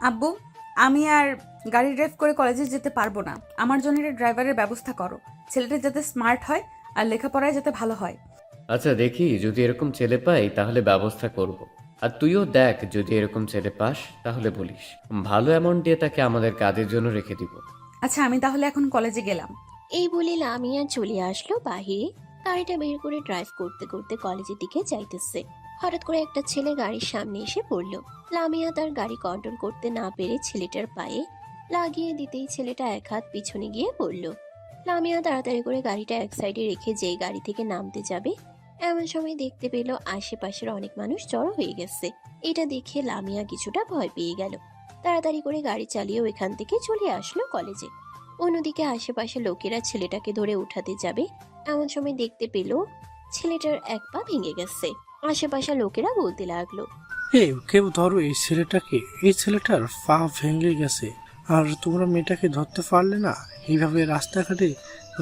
আব্বু, আমি আর গাড়ি ড্রাইভ করে কলেজে যেতে পারবো না। আমার জন্য একটা ড্রাইভারের ব্যবস্থা করো। ছেলেটা যাতে স্মার্ট হয় আর লেখাপড়ায় যাতে ভালো হয়। আচ্ছা দেখি, যদি এরকম ছেলে পাই তাহলে ব্যবস্থা করব। আর তুইও দেখ, যদি এরকম ছেলে পাস তাহলে বলিস, ভালো অ্যামাউন্ট দিয়ে তাকে আমাদের কাজের জন্য রেখে দিব। আচ্ছা, আমি তাহলে এখন কলেজে গেলাম। এই বলে লামিয়া চলে আসলো বাহিরে। গাড়িটা বের করে ড্রাইভ করতে করতে কলেজের দিকে যাইতেছে। হঠাৎ করে একটা ছেলে গাড়ির সামনে এসে পড়ল। লামিয়া তার গাড়ি কন্ট্রোল করতে না পেরে ছেলেটার পায়ে লাগিয়ে দিতেই ছেলেটা এক হাত পিছনে গিয়ে পড়ল। লামিয়া তাড়াতাড়ি করে গাড়িটা এক সাইডে রেখে যেই গাড়ি থেকে নামতে যাবে, এমন সময় দেখতে পেল আশেপাশের অনেক মানুষ জড়ো হয়ে গেছে। এটা দেখে লামিয়া কিছুটা ভয় পেয়ে গেল। তাড়াতাড়ি করে গাড়ি চালিয়ে ওইখান থেকে চলে আসলো কলেজে। অন্যদিকে আশেপাশে লোকেরা ছেলেটাকে ধরে উঠাতে যাবে, এমন সময় দেখতে পেল ছেলেটার এক পা ভেঙে গেছে। আশেপাশে লোকেরা বলতে লাগলো, কেউ ধরো এই ছেলেটাকে, এই ছেলেটার পা ভেঙে গেছে আর তোমরা মেয়েটাকে ধরতে পারলে না? এইভাবে রাস্তাঘাটে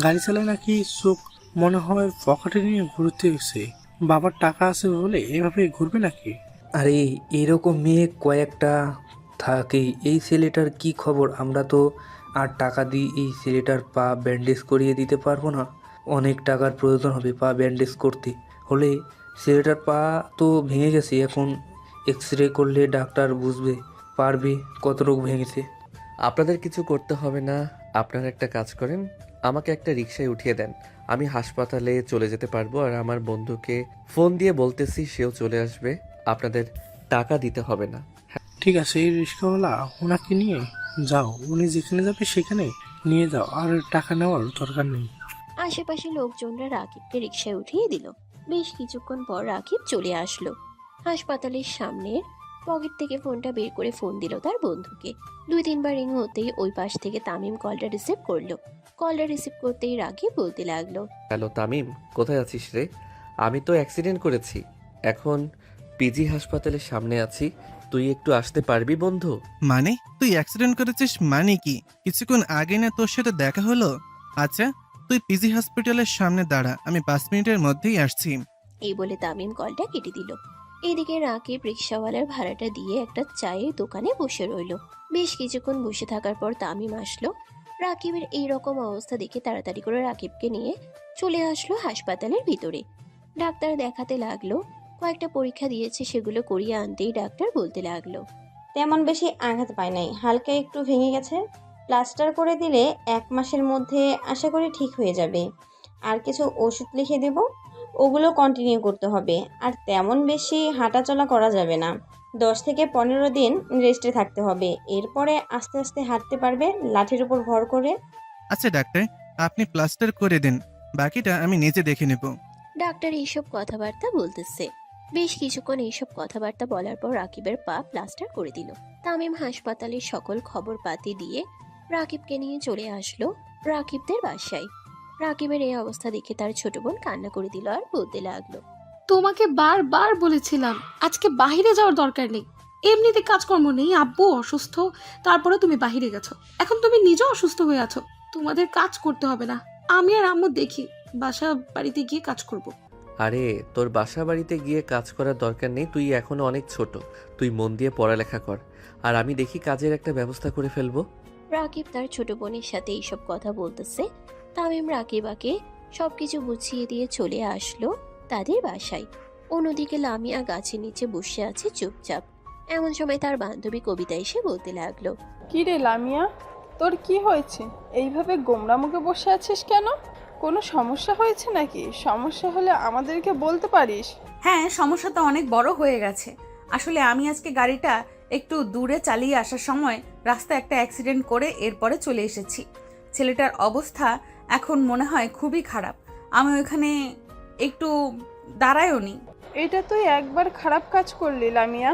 গাড়ি চালায় নাকি চোখ মনে হয় পকেটে নিয়ে ঘুরতে গেছে। বাবার টাকা আছে বলে এভাবে ঘুরবে নাকি? আরে এরকম মেয়ে কয়েকটা থাকে। এই ছেলেটার কি খবর? আমরা তো আর টাকা দিয়ে এই ছেলেটার পা ব্যান্ডেজ করিয়ে দিতে পারবো না। অনেক টাকার প্রয়োজন হবে পা ব্যান্ডেজ করতে হলে। ছেলেটার পা তো ভেঙে গেছে, এখন এক্স রে করলে ডাক্তার বুঝবে পারবে কত রোগ ভেঙেছে। আপনাদের কিছু করতে হবে না। আপনারা একটা কাজ করেন, আমাকে একটা রিকশায় উঠিয়ে দেন, আমি হাসপাতালে চলে যেতে পারবো। আর আমার বন্ধুকে ফোন দিয়ে বলতেছি, সেও চলে আসবে। আপনাদের টাকা দিতে হবে না। ঠিক আছে, এই রিক্সাওয়ালা ওনাকে নিয়ে যাও, উনি যেখানে যাবে সেখানে নিয়ে যাও, আর টাকা নেওয়ার দরকার নেই। আশেপাশে লোকজনরা রাকিবকে রিকশায় উঠিয়ে দিল। বেশ কিছুক্ষণ পর রাকিব চলে আসলো। হাসপাতালের সামনে পকেট থেকে ফোনটা বের করে ফোন দিল তার বন্ধুকে। 2-3 বার রিং হতেই ওই পাশ থেকে তামিম কলটা রিসিভ করলো। কলটা রিসিভ করতেই রাকিব বলতে লাগলো, হ্যালো তামিম, কোথায় আছিস রে? আমি তো অ্যাক্সিডেন্ট করেছি, এখন পিজি হাসপাতালের সামনে আছি। তুই একটু আসতে পারবি বন্ধু? মানে তুই অ্যাক্সিডেন্ট করেছিস মানে কি? কিছুক্ষণ আগে না তোর সাথে দেখা হলো? আচ্ছা, তুই পিজি হসপিটালের সামনে দাঁড়া, আমি 5 মিনিটের মধ্যেই আসছি। এই বলে তামিম কলটা কেটে দিল। এদিকে রাকিব রিক্সাওয়ালার ভাড়াটা দিয়ে একটা চায়ের দোকানে বসে রইল। বেশ কিছুক্ষণ বসে থাকার পর তামিম আসলো। রাকিবের এই রকম অবস্থা দেখে তাড়াতাড়ি করে রাকিবকে নিয়ে চলে আসলো হাসপাতালের ভিতরে। ডাক্তার দেখাতে লাগলো। কয়েকটা পরীক্ষা দিয়েছে, সেগুলো করিয়ে আনতেই ডাক্তার বলতে লাগলো, তেমন বেশি আঘাত পায় নাই, হালকা একটু ভেঙে গেছে। প্লাস্টার করে দিলে 1 মাসের মধ্যে আশা করি ঠিক হয়ে যাবে। আর কিছু ওষুধ লিখে দেব, ওগুলো কন্টিনিউ করতে হবে। আর তেমন বেশি হাঁটাচলা করা যাবে না, 10 থেকে 15 দিন রেস্টে থাকতে হবে। এরপরে আস্তে আস্তে হাঁটতে পারবে, লাঠির উপর ভর করে। আচ্ছা ডাক্তার, আপনি প্লাস্টার করে দিন, বাকিটা আমি নিজে দেখে নেব। ডাক্তার এইসব কথাবার্তা বলতেছে। বেশ কিছুক্ষণ এইসব কথাবার্তা বলার পর রাকিবের পা প্লাস্টার করে দিল। তামিম হাসপাতালের সকল খবর পাতি দিয়ে রাকিবকে নিয়ে চলে আসলো রাকিবদের বাসায়। রাকিবের এই অবস্থা দেখে তার ছোট বোন কান্না করে দিল আর বলতে লাগলো, তোমাকে বারবার বলেছিলাম আজকে বাইরে যাওয়ার দরকার নেই, এমনিতে কাজকর্ম নেই, আব্বু অসুস্থ, তারপরে তুমি বাইরে গেছো, এখন তুমি নিজেও অসুস্থ হয়ে আছো, তোমাদের কাজ করতে হবে না, আমি আর আম্মু দেখি, বাসা বাড়িতে গিয়ে কাজ করব। আরে তোর বাসা বাড়িতে গিয়ে কাজ করার দরকার নেই, তুই এখনো অনেক ছোট। তুই মন দিয়ে পড়ালেখা কর, আর আমি দেখি কাজের একটা ব্যবস্থা করে ফেলবো। রাকিব তার ছোট বোনের সাথে এইসব কথা বলতেছে। তামিম রাকিবাকে সবকিছু বুঝিয়ে দিয়ে চলে আসলো তাদের বাসায়। অন্যদিকে লামিয়া গাছের নিচে বসে আছে চুপচাপ। এমন সময় তার বান্ধবী কবিতা এসে বলতে লাগলো, কি রে লামিয়া, তোর কি হয়েছে? এইভাবে গোমরা মুখে বসে আছিস কেন? কোনো সমস্যা হয়েছে নাকি? সমস্যা হলে আমাদেরকে বলতে পারিস। হ্যাঁ, সমস্যা তো অনেক বড় হয়ে গেছে। আসলে আমি আজকে গাড়িটা একটু দূরে চালিয়ে আসার সময় রাস্তায় একটা অ্যাক্সিডেন্ট করে এরপরে চলে এসেছি। ছেলেটার অবস্থা এখন মনে হয় খুবই খারাপ। আমি ওইখানে একটু দাঁড়ায়ও নি। এটা তুই একবার খারাপ কাজ করলি লামিয়া।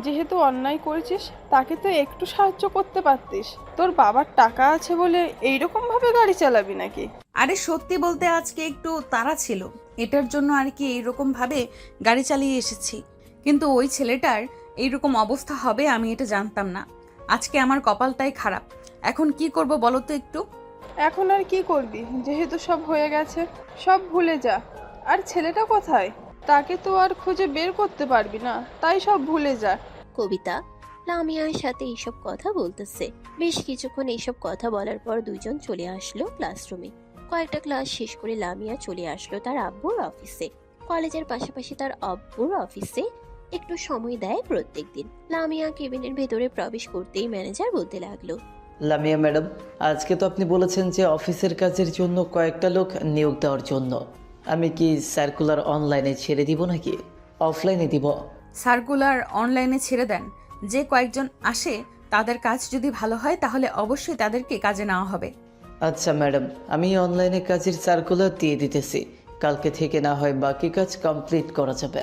যেহেতু অন্যায় করেছিস, তাকে তো একটু সাহায্য করতে পারতিস। তোর বাবার টাকা আছে বলে এইরকম ভাবে গাড়ি চালাবি নাকি? আরে সত্যি বলতে আজকে একটু তাড়া ছিল, এটার জন্য আর কি এইরকম ভাবে গাড়ি চালিয়ে এসেছি। কিন্তু ওই ছেলেটার এইরকম অবস্থা হবে আমি এটা জানতাম না। আজকে আমার কপালটাই খারাপ। এখন কি করব বলো তো একটু। এখন আর কি করবি? যেহেতু সব হয়ে গেছে, সব ভুলে যা। আর ছেলেটা কোথায়? তাকে তো আর খুঁজে বের করতে পারবি না, তাই সব ভুলে যা। কবিতা লামিয়ার সাথে এইসব কথা বলতেছে। বেশ কিছুক্ষণ এইসব কথা বলার পর দুইজন চলে আসলো ক্লাসরুমে। কয়েকটা ক্লাস শেষ করে লামিয়া চলে আসলো তার আব্বুর অফিসে। কলেজের পাশাপাশি তার আব্বুর অফিসে একটু সময় দেয় প্রত্যেকদিন। লামিয়া কেবিনের ভেতরে প্রবেশ করতেই ম্যানেজার বলতে লাগলো, লামিয়া ম্যাডাম, আজকে তো আপনি বলেছেন যে অফিসের কাজের জন্য কয়েকটা লোক নিয়োগ দেওয়ার জন্য। আমি কি সার্কুলার অনলাইনে ছেড়ে দিব নাকি অফলাইনে দিব? সার্কুলার অনলাইনে ছেড়ে দেন। যে কয়েকজন আসে তাদের কাজ যদি ভালো হয় তাহলে অবশ্যই তাদেরকে কাজে নেওয়া হবে। আচ্ছা ম্যাডাম, আমি অনলাইনে কাজের সার্কুলার দিয়ে দিতেছি। কালকে থেকে না হয় বাকি কাজ কমপ্লিট করা যাবে।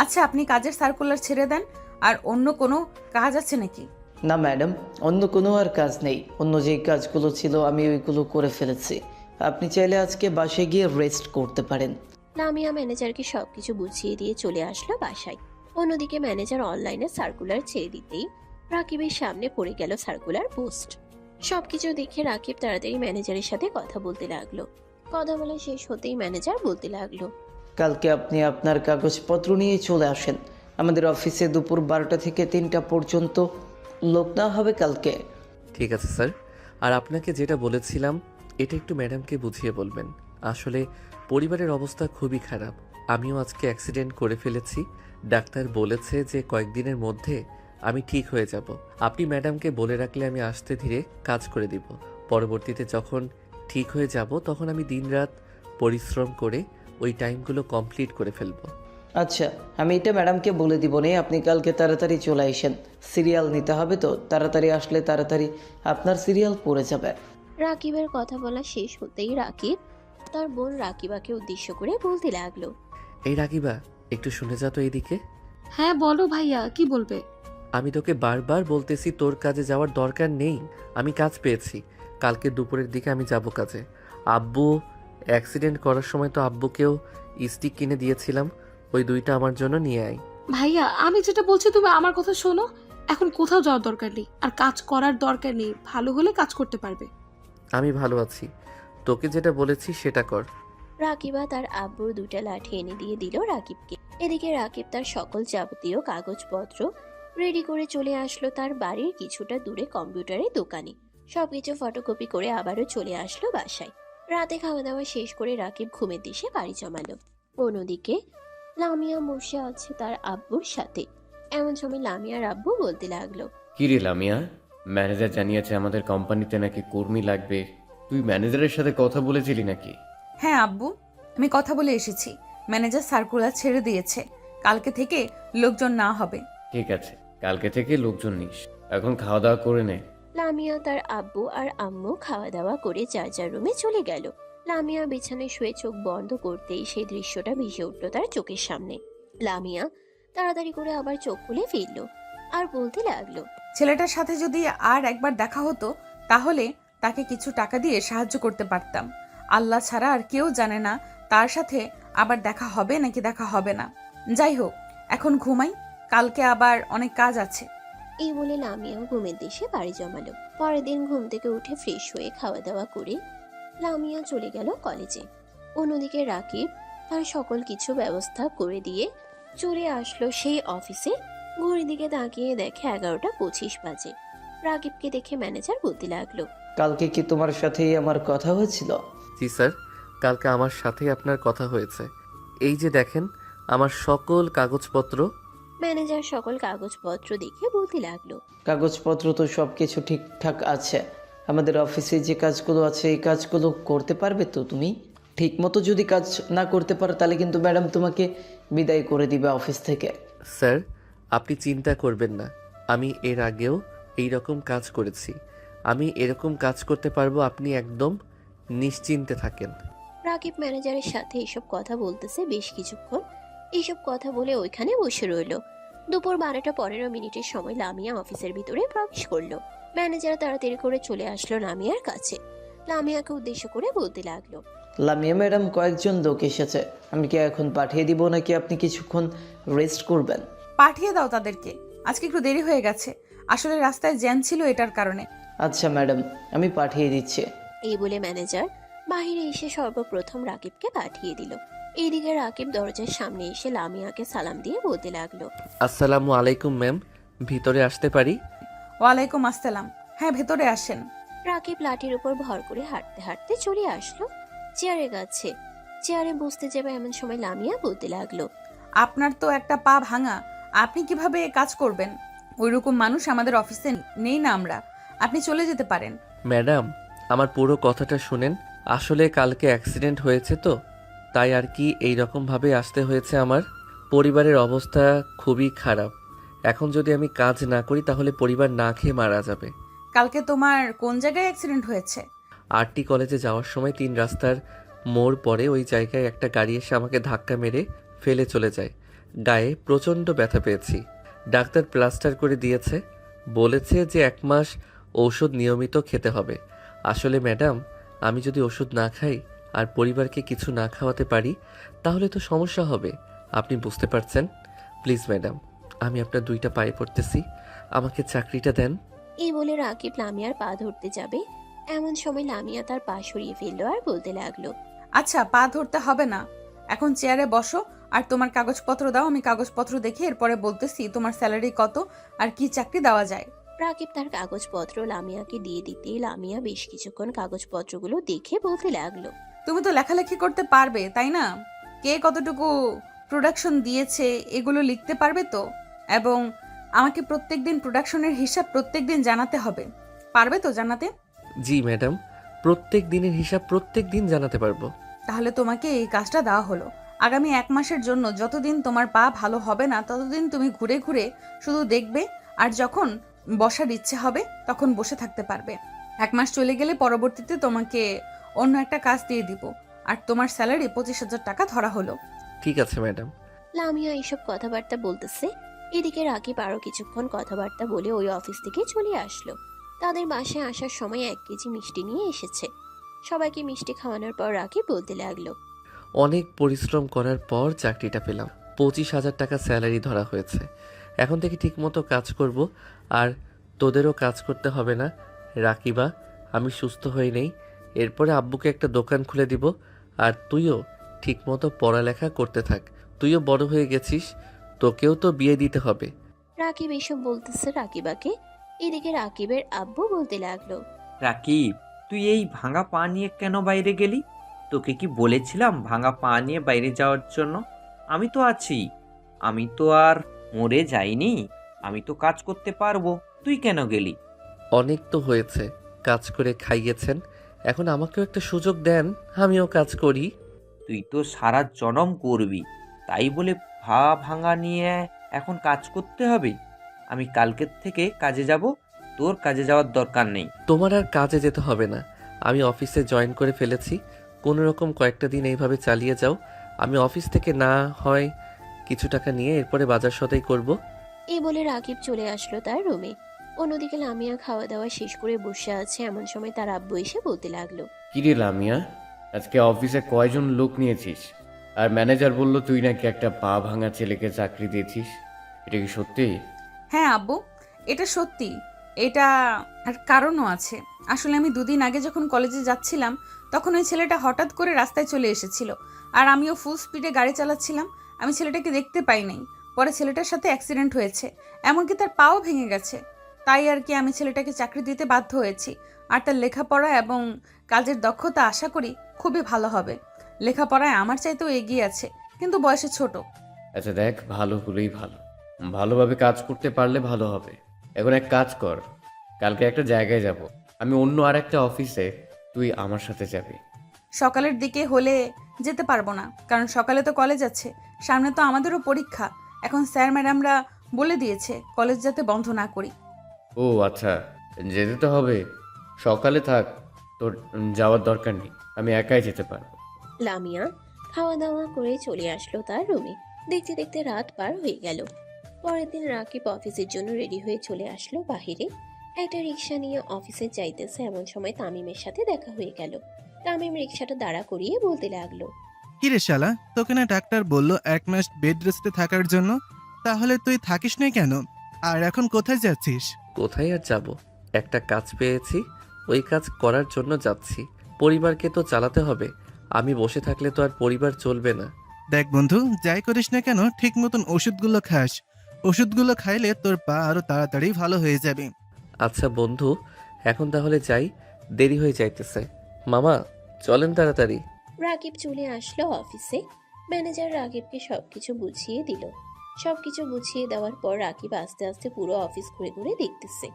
আচ্ছা, আপনি কাজের সার্কুলার ছেড়ে দেন। আর অন্য কোনো কাজ আছে নাকি? না ম্যাডাম, অন্য কোনো আর কাজ নেই। অন্য যে কাজগুলো ছিল আমি ওইগুলো করে ফেলেছি। আপনি চাইলে আজকে বাসায় গিয়ে রেস্ট করতে পারেন। লামিয়া ম্যানেজারকে সবকিছু বুঝিয়ে দিয়ে চলে আসলো বাসায়। অন্যদিকে ম্যানেজার অনলাইনে সার্কুলার ছেড়ে দিতেই রাকিবের সামনে পড়ে গেল সার্কুলার পোস্ট। সবকিছু দেখে রাকিব তাড়াতাড়ি ম্যানেজারের সাথে কথা বলতে লাগলো। কথা বলা শেষ হতেই ম্যানেজার বলতে লাগলো, কালকে আপনি আপনার কাগজপত্র নিয়ে চলে আসেন। আমাদের অফিসে দুপুর 12টা থেকে 3টা পর্যন্ত লোক না হবে কালকে। ঠিক আছে স্যার। আর আপনাকে যেটা বলেছিলাম এটা একটু ম্যাডামকে বুঝিয়ে বলবেন। আসলে পরিবারের অবস্থা খুবই খারাপ। আমিও আজকে অ্যাক্সিডেন্ট করে ফেলেছি। ডাক্তার বলেছে যে কয়েকদিনের মধ্যে আমি ঠিক হয়ে যাব। আপনি ম্যাডামকে বলে রাখলে আমি আস্তে ধীরে কাজ করে দিব। পরবর্তীতে যখন ঠিক হয়ে যাব তখন আমি দিনরাত পরিশ্রম করে ওই টাইমগুলো কমপ্লিট করে ফেলবো। আচ্ছা, আমি এটা ম্যাডামকে বলে দিব নে। আপনি কালকে তাড়াতাড়ি চলে আসেন। সিরিয়াল নিতে হবে তো, তাড়াতাড়ি আসলে তাড়াতাড়ি আপনার সিরিয়াল পড়ে যাবে। রাকিবের কথা বলা শেষ হতেই রাকিব তার বোন রাকিবাকে উদ্দেশ্য করে বলতে লাগলো, এই রাকিবা, একটু শুনে যা তো এইদিকে। হ্যাঁ বলো ভাইয়া, কি বলবে? আমি তোকে বারবার বলতেছি তোর কাজে যাওয়ার দরকার নেই। আমি কাজ পেয়েছি। কালকে দুপুরের দিকে আমি যাব কাজে। আব্বু অ্যাক্সিডেন্ট করার সময় তো আব্বুকেও স্টিক কিনে দিয়েছিলাম। ওই 2টা আমার জন্য নিয়ে আয়। ভাইয়া আমি যেটা বলছি তুমি আমার কথা শোনো। এখন কোথাও যাওয়ার দরকার নেই, আর কাজ করার দরকার নেই। ভালো হলে কাজ করতে পারবে। আমি ভালো আছি, তোকে যেটা বলেছি সেটা কর। রাকিবা তার আব্বুর 2টা লাঠি এনে দিয়ে দিল রাকিবকে। এদিকে রাকিব তার সকল যাবতীয় কাগজপত্র রেডি করে চলে আসলো তার বাড়ির কিছুটা দূরে কম্পিউটারের দোকানে। সবকিছু ফটোকপি করে আবারও চলে আসলো বাসায়। রাতে খাওয়া দাওয়া শেষ করে রাকিব ঘুমের দেশে বাড়ি জমালো। অন্যদিকে লামিয়া বসে আছে তার আব্বুর সাথে। এমন সময় লামিয়ার আব্বু বলতে লাগলো, কি রে লামিয়া, ম্যানেজার জানিয়েছে আমাদের কোম্পানিতে নাকি কর্মী লাগবে। তুই ম্যানেজারের সাথে কথা বলেছিলি নাকি? হ্যাঁ আব্বু, আমি কথা বলে এসেছি। ম্যানেজার সার্কুলার ছেড়ে দিয়েছে। কালকে থেকে লোকজন না হবে। ঠিক আছে, কালকে থেকে লোকজন নিস। এখন খাওয়া দাওয়া করে নে। লামিয়া তার আব্বু আর আম্মু খাওয়া দাওয়া করে যার যার রুমে চলে গেল। লামিয়া বিছানায় শুয়ে চোখ বন্ধ করতেই সেই দৃশ্যটা ভেসে উঠল তার চোখের সামনে। লামিয়া তাড়াতাড়ি করে আবার চোখ খুলে ফিরল আর বলতে লাগলো, ছেলেটার সাথে যদি আর একবার দেখা হতো তাহলে তাকে কিছু টাকা দিয়ে সাহায্য করতে পারতাম। আল্লাহ ছাড়া আর কেউ জানে না তার সাথে আবার দেখা হবে নাকি দেখা হবে না। যাই হোক, এখন ঘুমাই, কালকে আবার অনেক কাজ আছে। এই বলে লামিয়াও ঘুমের দেশে বাড়ি জমালো। পরের দিন ঘুম থেকে উঠে ফ্রেশ হয়ে খাওয়া দাওয়া করে লামিয়া চলে গেল কলেজে। অন্যদিকে রাকিব তার সকল কিছু ব্যবস্থা করে দিয়ে চলে আসলো সেই অফিসে। ঘড়ির দিকে তাকিয়ে দেখে 11:25 বাজে। রাকিবকে দেখে ম্যানেজার বলতে লাগলো, কালকে কি তোমার সাথেই আমার কথা হয়েছিল? জি স্যার, কালকে আমার সাথেই আপনার কথা হয়েছে। এই যে দেখেন আমার সকল কাগজপত্র। ম্যানেজার সকল কাগজপত্র দেখে বলতে লাগলো, কাগজপত্র তো সব কিছু ঠিকঠাক আছে। আমাদের অফিসে যে কাজগুলো আছে এই কাজগুলো করতে পারবে তো তুমি? ঠিক মতো যদি কাজ না করতে পারো তাহলে কিন্তু ম্যাডাম তোমাকে বিদায় করে দিবে অফিস থেকে। স্যার, আপনি চিন্তা করবেন না। আমি এর আগেও এই রকম কাজ করেছি। আমি এরকম কাজ করতে পারবো, আপনি একদম নিশ্চিন্তে থাকেন। রাকিব ম্যানেজারের সাথে এসব কথা বলতেছে বেশ কিছুক্ষণ। এইসব কথা বলে ওইখানে বসে রইল। দুপুর 12:15 সময় লামিয়া অফিসের ভিতরে প্রবেশ করলো। ম্যানেজার তাড়াতাড়ি করে চলে আসলো লামিয়ার কাছে। লামিয়াকে উদ্দেশ্য করে বলতে লাগলো, লামিয়া ম্যাডাম, কয়েকজন লোক এসেছে। আমি কি এখন পাঠিয়ে দিব নাকি আপনি কিছুক্ষণ রেস্ট করবেন? পাঠিয়ে দাও তাদেরকে, আজকে একটু দেরি হয়ে গেছে। আসলে রাস্তায় জ্যাম ছিল, এটার কারণে। আচ্ছা ম্যাডাম, আমি পাঠিয়ে দিচ্ছি। এই বলে ম্যানেজার বাইরে এসে সর্বপ্রথম রাকিবকে পাঠিয়ে দিল। এইদিকে রাকিব দরজার সামনে এসে লামিয়াকে সালাম দিয়ে বলতে লাগলো, আসসালামু আলাইকুম ম্যাম। ভিতরে আসতে পারি? ওয়ালাইকুম আসসালাম। হ্যাঁ, ভেতরে আসেন। রাকিব লাঠির উপর ভর করে হাঁটতে হাঁটতে চলে আসলো চেয়ারের কাছে। চেয়ারে বসতে যাবে এমন সময় লামিয়া বলতে লাগলো, আপনার তো একটা পা ভাঙা, আপনি কিভাবে কাজ করবেন? ওইরকম মানুষ আমাদের অফিসে নেই না আমরা। আপনি চলে যেতে পারেন। ম্যাডাম, আমার পুরো কথাটা শুনেন। আসলে কালকে অ্যাক্সিডেন্ট হয়েছে তো, তাই আর কি এই রকমভাবে আসতে হয়েছে। আমার পরিবারের অবস্থা খুবই খারাপ। এখন যদি আমি কাজ না করি তাহলে পরিবার না খেয়ে মারা যাবে। কালকে তোমার কোন জায়গায় অ্যাক্সিডেন্ট হয়েছে? আরটি কলেজে যাওয়ার সময় 3 রাস্তার মোড় পরে ওই জায়গায় একটা গাড়ি এসে আমাকে ধাক্কা মেরে ফেলে চলে যায়। গায়ে প্রচণ্ড ব্যথা পেয়েছি। ডাক্তার প্লাস্টার করে দিয়েছে, বলেছে যে 1 মাস ঔষধ নিয়মিত খেতে হবে। আসলে ম্যাডাম, আমি যদি ওষুধ না খাই আর পরিবারকে কিছু না খাওয়াতে পারি তাহলে তো সমস্যা হবে। আপনি বুঝতে পারছেন? প্লিজ ম্যাডাম, আমি আপনার 2টা পায়ে পড়তেছি, আমাকে চাকরিটা দেন। এই বলে রাকিব লামিয়ার পা ধরতে যাবে এমন সময় লামিয়া তার পা সরিয়ে ফেললো আর বলতে লাগলো, আচ্ছা, পা ধরতে হবে না, এখন চেয়ারে বসো আর তোমার কাগজপত্র দাও। আমি কাগজপত্র দেখে এরপরে বলতেছি তোমার স্যালারি কত আর কি চাকরি দেওয়া যায়। রাকিব তার কাগজপত্র লামিয়াকে দিয়ে দিতে লামিয়া বেশ কিছুক্ষণ কাগজপত্রগুলো দেখে বলতে লাগলো, তুমি তো লেখালেখি করতে পারবে তাই না? কে কতটুকু প্রোডাকশন দিয়েছে এগুলো লিখতে পারবে তো? এবং আমাকে প্রত্যেকদিন প্রোডাকশনের হিসাব প্রত্যেকদিন জানাতে হবে। পারবে তো জানাতে? জি ম্যাডাম, প্রত্যেক দিনের হিসাব প্রত্যেক দিন জানাতে পারবো। তাহলে তোমাকে এই কাজটা দেওয়া হলো। আগামী 1 মাসের জন্য যতদিন তোমার পা ভালো হবে না ততদিন তুমি ঘুরে ঘুরে শুধু দেখবে, আর যখন বসার ইচ্ছে হবে তখন বসে থাকতে পারবে। 1 মাস চলে গেলে পরবর্তীতে তোমাকে অন্য একটা কাজ দিয়ে দিব, আর তোমার স্যালারি 25,000 টাকা ধরা হলো। ঠিক আছে ম্যাডাম। লামিয়া এইসব কথাবার্তা বলতেছে। এদিকে রাকিব আরো কিছুক্ষণ কথাবার্তা বলে ওই অফিস থেকে চলে আসলো। তাদের বাসায় আসার সময় 1 কেজি মিষ্টি নিয়ে এসেছে। সবাইকে মিষ্টি খাওয়ানোর পর রাকিব বলতে লাগলো, অনেক পরিশ্রম করার পর চাকরিটা পেলাম। 25,000 টাকা স্যালারি ধরা হয়েছে। এখন থেকে ঠিকমতো কাজ করব, আর তোদেরও কাজ করতে হবে না। রাকিবা, আমি সুস্থ হয়ে নেই, এরপরে আব্বুকে একটা দোকান খুলে দিব। আর তুইও ঠিকমতো পড়ালেখা করতে থাক। তুইও বড় হয়ে গেছিস, তোকেও তো বিয়ে দিতে হবে। রাকিব এসব বলতেছে রাকিবাকে। এদিকে রাকিবের আব্বু বলতে লাগলো, রাকিব, তুই এই ভাঙা পা নিয়ে কেন বাইরে গেলি? তোকে কি বলেছিলাম ভাঙা পা নিয়ে বাইরে যাওয়ার জন্য? আমি তো আছি, আমি তো আর মরে যাইনি, আমি তো কাজ করতে পারবো। তুই কেন গেলি? অনেক তো হয়েছে, কাজ করে খাইয়েছেন, এখন আমাকেও একটা সুযোগ দেন, আমিও কাজ করি। তুই তো সারা জনম করবি, তাই বলে পা ভাঙা নিয়ে এখন কাজ করতে হবে? আমি কালকের থেকে কাজে যাব, তোর কাজে যাওয়ার দরকার নেই। তোমার আর কাজে যেতে হবে না, আমি অফিসে জয়েন করে ফেলেছি। কোনো রকম কয়েকটা দিন এইভাবে চালিয়ে যাও। আমি অফিস থেকে না হয় কিছু টাকা নিয়ে এরপরে বাজার সদাই করব। এই বলে রাকিব চলে আসলো তার রুমে। অন্যদিকে লামিয়া খাওয়া দাওয়া শেষ করে বসে আছে এমন সময় তার আব্বু এসে বলতে লাগলো, কিরে লামিয়া, আজকে অফিসে কয়জন লোক নিয়েছিস? আর ম্যানেজার বলল তুই নাকি একটা পা ভাঙা ছেলেকে চাকরি দিয়েছিস, এটা কি সত্যি? হ্যাঁ আব্বু, এটা সত্যি। এটা আর কারণও আছে। আসলে আমি 2 দিন আগে যখন কলেজে যাচ্ছিলাম তখন ওই ছেলেটা হঠাৎ করে রাস্তায় চলে এসেছিল, আর আমিও ফুল স্পিডে গাড়ি চালাচ্ছিলাম। আমি ছেলেটাকে দেখতে পাই নাই। পরে ছেলেটার সাথে অ্যাক্সিডেন্ট হয়েছে, এমনকি তার পাও ভেঙে গেছে। তাই আর কি আমি ছেলেটাকে চাকরি দিতে বাধ্য হয়েছি। আর তার লেখাপড়া এবং কাজের দক্ষতা আশা করি খুবই ভালো হবে। লেখাপড়ায় আমার চাইতেও এগিয়ে আছে, কিন্তু বয়সে ছোট। আচ্ছা দেখ, ভালো হলেই ভালো, ভালোভাবে কাজ করতে পারলে ভালো হবে। এখন এক কাজ কর, কালকে একটা জায়গায় যাব, আমি অন্য আর একটা অফিসে, তুই আমার সাথে যাবি। সকালের দিকে হলে যেতে পারবো না, কারণ সকালে তো কলেজ আছে, সামনে তো আমাদেরও পরীক্ষা। এখন স্যার ম্যাডামরা বলে দিয়েছে কলেজ যাতে বন্ধ না করি। ও আচ্ছা, যেতে তো হবে। সকালে থাক, তোর যাওয়ার দরকার নেই, আমি একাই যেতে পারবো। লামিয়া খাওয়া দাওয়া করে চলে আসলো তার রুমে। দেখতে দেখতে রাত পার হয়ে গেল। পরের দিন রাকিব অফিসের জন্য রেডি হয়ে চলে আসলো বাহিরে। একটা রিক্সা নিয়ে অফিসে যাইতেছে এমন সময় তামিমের সাথে দেখা হয়ে গেল। তামিম রিক্সাটা দাঁড়া করিয়ে বলতে লাগলো, কিরে শালা, তোকে না ডাক্তার বললো 1 মাস বেড রেস্টে থাকার জন্য, তাহলে তুই থাকিস না কেন? আর এখন কোথায় যাচ্ছিস? কোথায় আর যাব, একটা কাজ পেয়েছি, ওই কাজ করার জন্য যাচ্ছি। পরিবারকে তো চালাতে হবে, আমি বসে থাকলে তো আর পরিবার চলবে না। দেখ বন্ধু, যাই করিস না কেন ঠিক মতন ওষুধগুলো খাস। ওষুধগুলো খাইলে তোর পা আরো তাড়াতাড়ি ভালো হয়ে যাবে। আচ্ছা বন্ধু, এখন তাহলে যাই, দেরি হয়ে যাইতেছে। মামা চলেন তাড়াতাড়ি। রাকিব চলে আসলো অফিসে। ম্যানেজার রাকিবকে সবকিছু বুঝিয়ে দিল। সবকিছু বুঝিয়ে দেওয়ার পর রাকিব আস্তে আস্তে পুরো অফিস ঘুরে ঘুরে দেখতেছে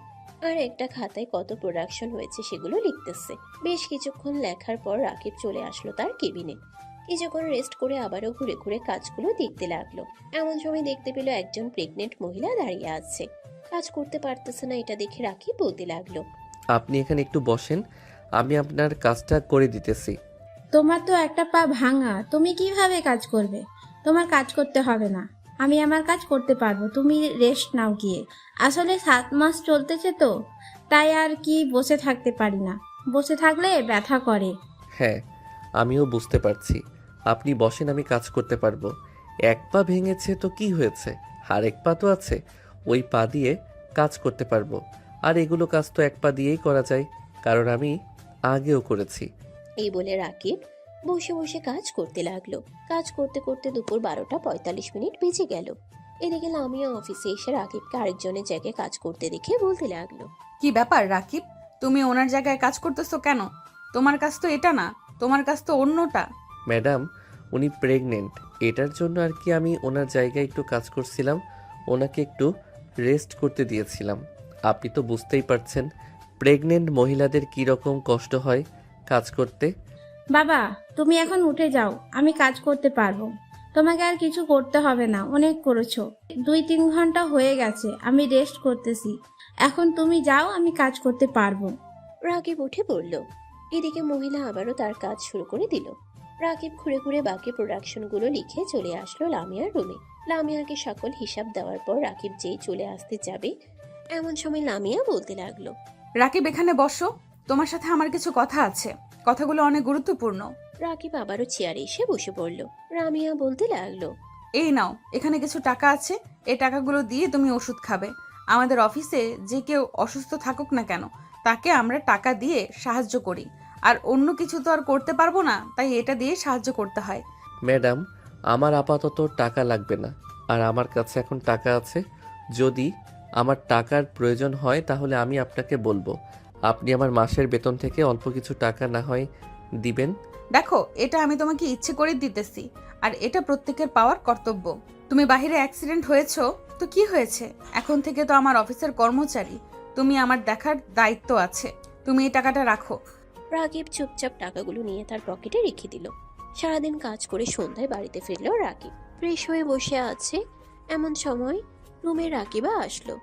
আর একটা খাতায় কত প্রোডাকশন হয়েছে সেগুলো লিখতেছে। বেশ কিছুক্ষণ লেখার পর রাকিব চলে আসলো তার কেবিনে। কিছুক্ষণ রেস্ট করে আবারও ঘুরে ঘুরে কাজগুলো দেখতে লাগলো। এমন সময় দেখতে পেল একজন প্রেগনেন্ট মহিলা দাঁড়িয়ে আছে, কাজ করতে পারতেছে না। এটা দেখে রাকিব বলতে লাগলো, আপনি এখানে একটু বসেন, আমি আপনার কাজটা করে দিতেছি। তোমার তো একটা পা ভাঙা, তুমি কিভাবে কাজ করবে? তোমার কাজ করতে হবে না, আমি আমার কাজ করতে পারবো, তুমি রেস্ট নাও গিয়ে। আসলে 7 মাস চলতেছে তো, তাই আর কি বসে থাকতে পারি না, বসে থাকলে ব্যথা করে। হ্যাঁ, আমিও বুঝতে পারছি। আপনি বসেন, আমি কাজ করতে পারবো। এক পা ভেঙেছে তো কি হয়েছে, আরেক পা তো আছে, ওই পা দিয়ে কাজ করতে পারবো। আর এগুলো কাজ তো এক পা দিয়েই করা যায়, কারণ আমি আগেও করেছি। এই বলে রাকিব বসে বসে কাজ করতে লাগলো। কাজ করতে করতে দুপুর 12:45 বেজে গেল। এদিকে লামিয়া অফিসে এসে রাকিবকে আরেকজনের জায়গায় কাজ করতে দেখে বলতে লাগলো, কি ব্যাপার রাকিব, তুমি ওনার জায়গায় কাজ করতেছো কেন? তোমার কাজ তো এটা না, তোমার কাজ তো অন্যটা। ম্যাডাম, উনি প্রেগনেন্ট, এটার জন্য আর কি আমি ওনার জায়গায় একটু কাজ করছিলাম, ওনাকে একটু রেস্ট করতে দিয়েছিলাম। আপনি তো বুঝতেই পারছেন প্রেগনেন্ট মহিলাদের কি রকম কষ্ট হয় কাজ করতে। বাবা, তুমি এখন উঠে যাও, আমি কাজ করতে পারবো। তোমাকে আর কিছু করতে হবে না, অনেক করেছো। 2-3 ঘন্টা হয়ে গেছে, আমি রেস্ট করতেছি। এখন তুমি যাও, আমি কাজ করতে পারবো। রাকিব উঠে পড়ল। এদিকে মহিলা আবারও তার কাজ শুরু করে দিল। রাকিব ঘুরে ঘুরে বাকি প্রোডাকশনগুলো লিখে চলে আসলো লামিয়ার রুমে। লামিয়াকে সকল হিসাব দেওয়ার পর রাকিব যেই চলে আসতে যাবে এমন সময় লামিয়া বলতে লাগলো, রাকিব এখানে বসো, তোমার সাথে আমার কিছু কথা আছে, কথাগুলো অনেক গুরুত্বপূর্ণ। রাকিব আবারও চেয়ারে এসে বসে পড়ল। লামিয়া বলতে লাগলো, এই নাও, এখানে কিছু টাকা আছে, এই টাকাগুলো দিয়ে তুমি ওষুধ খাবে। আমাদের অফিসে যে কেউ অসুস্থ থাকুক না কেন, তাকে আমরা টাকা দিয়ে সাহায্য করি, আর অন্য কিছু তো আর করতে পারবো না, তাই এটা দিয়ে সাহায্য করতে হয়। ম্যাডাম, আমার আপাতত টাকা লাগবে না, আর আমার কাছে এখন টাকা আছে। যদি আমার টাকার প্রয়োজন হয় তাহলে আমি আপনাকে বলবো। আপনি আমার মাসের বেতন থেকে অল্প কিছু টাকা না হয় দিবেন। দেখো, এটা আমি তোমাকে ইচ্ছে করে দিতেছি, আর এটা প্রত্যেকের পাওয়ার কর্তব্য। তুমি বাহিরে অ্যাক্সিডেন্ট হয়েছো তো কি হয়েছে, এখন থেকে তো আমার অফিসের কর্মচারী, তুমি আমার দেখার দায়িত্ব আছে। তুমি এই টাকাটা রাখো। রাকিব চুপচাপ টাকাগুলো নিয়ে তার পকেটে রেখে দিল। সারাদিন কাজ করে সন্ধ্যায় বাড়িতে ফিরল রাকিব। ফ্রেশ হয়ে বসে আছে এমন সময় রুমে রাকিবা আসলো।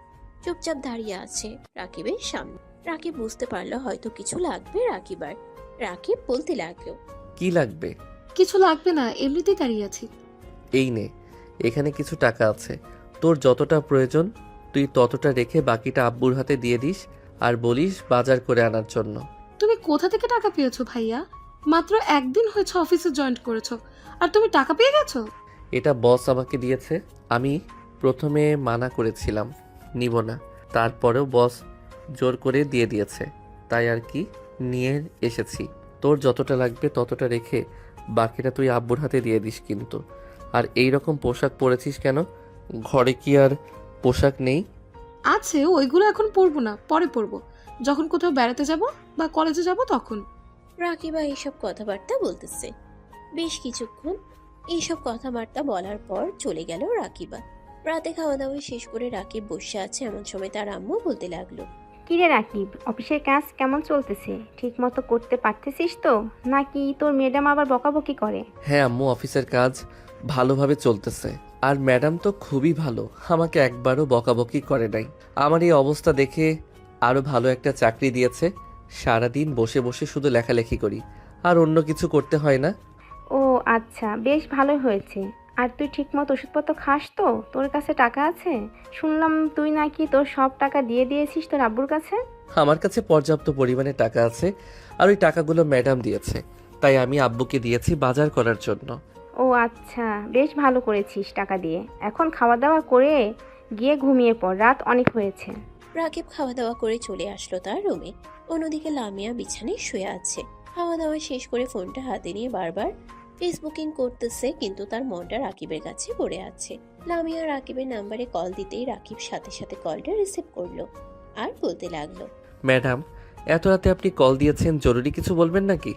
চুপচাপ দাঁড়িয়ে আছে রাকিবের সামনে। রাকিব বুঝতে পারলো হয়তো কিছু লাগবে রাকিবার। রাকিব বলতে লাগলো, কি লাগবে? কিছু লাগবে না, এমনিতেই দাঁড়িয়ে আছি। এই নে, এখানে কিছু টাকা আছে, তোর যতটা প্রয়োজন তুই ততটা রেখে বাকিটা আব্বুর হাতে দিয়ে দিস, আর বলিস বাজার করে আনার জন্য। তুমি কোথা থেকে টাকা পেয়েছো ভাইয়া? মাত্র 1 দিন হয়েছে অফিসে জয়েন করেছো, আর তুমি টাকা পেয়ে গেছো? এটা বস আমাকে দিয়েছে। আমি প্রথমে মানা করেছিলাম নিব না, তারপরেও বস জোর করে দিয়ে দিয়েছে, তাই আর কি নিয়ে এসেছি। তোর যতটা লাগবে ততটা রেখে বাকিটা তুই আব্বুর হাতে দিয়ে দিস কিন্তু। আর এই রকম পোশাক পরেছিস কেন? ঘরে কি আর পোশাক নেই? আছে, ওইগুলো এখন পরবো না, পরে পরবো, যখন কোথাও বেড়াতে যাব বা কলেজে যাব তখন। রাকিবা এইসব কথাবার্তা বলতেছে। বেশ কিছুক্ষণ এইসব কথাবার্তা বলার পর চলে গেল রাকিবা। রাতে খাওয়া দাওয়া শেষ করে রাকিব বসে আছে এমন সময় তার আম্মু বলতে লাগলো, কিরে রাকিব, অফিসের কাজ কেমন চলতেছে? ঠিক মতো করতে পারতেছিস তো, নাকি তোর ম্যাডাম আবার বকাবকি করে? হ্যাঁ আম্মু, অফিসের কাজ ভালোভাবে চলতেছে, আর ম্যাডাম তো খুবই ভালো, আমাকে একবারও বকাবকি করে নাই। আমার এই অবস্থা দেখে আরও ভালো একটা চাকরি দিয়েছে। সারাদিন বসে বসে শুধু লেখালেখি করি, আর অন্য কিছু করতে হয় না। ও আচ্ছা, বেশ ভালোই হয়েছে। আর তুই ঠিকমতো ওষুধপত্র খাস তো? তোর কাছে টাকা আছে? শুনলাম তুই নাকি তোর সব টাকা দিয়ে দিয়েছিস তোর আব্বুর কাছে। আমার কাছে পর্যাপ্ত পরিমাণে টাকা আছে, আর ওই টাকাগুলো ম্যাডাম দিয়েছে, তাই আমি আব্বুকে দিয়েছি বাজার করার জন্য। ও আচ্ছা, বেশ ভালো করেছিস টাকা দিয়ে। এখন খাওয়া দাওয়া করে গিয়ে ঘুমিয়ে পড়, রাত অনেক হয়েছে। রাকিব খাওয়া দাওয়া করে চলে আসলো তার রুমে। অন্যদিকে লামিয়া বিছানায় শুয়ে আছে। খাওয়া দাওয়া শেষ করে ফোনটা হাতে নিয়ে বারবার ফেসবুকিং করতেছে, কিন্তু তার মনটা রাকিবের কাছে পড়ে আছে। লামিয়া রাকিবের নাম্বারে কল দিতেই রাকিব সাথে সাথে কলটা রিসিভ করলো আর বলতে লাগলো, ম্যাডাম, এত রাতে আপনি কল দিয়েছেন, জরুরি কিছু বলবেন নাকি?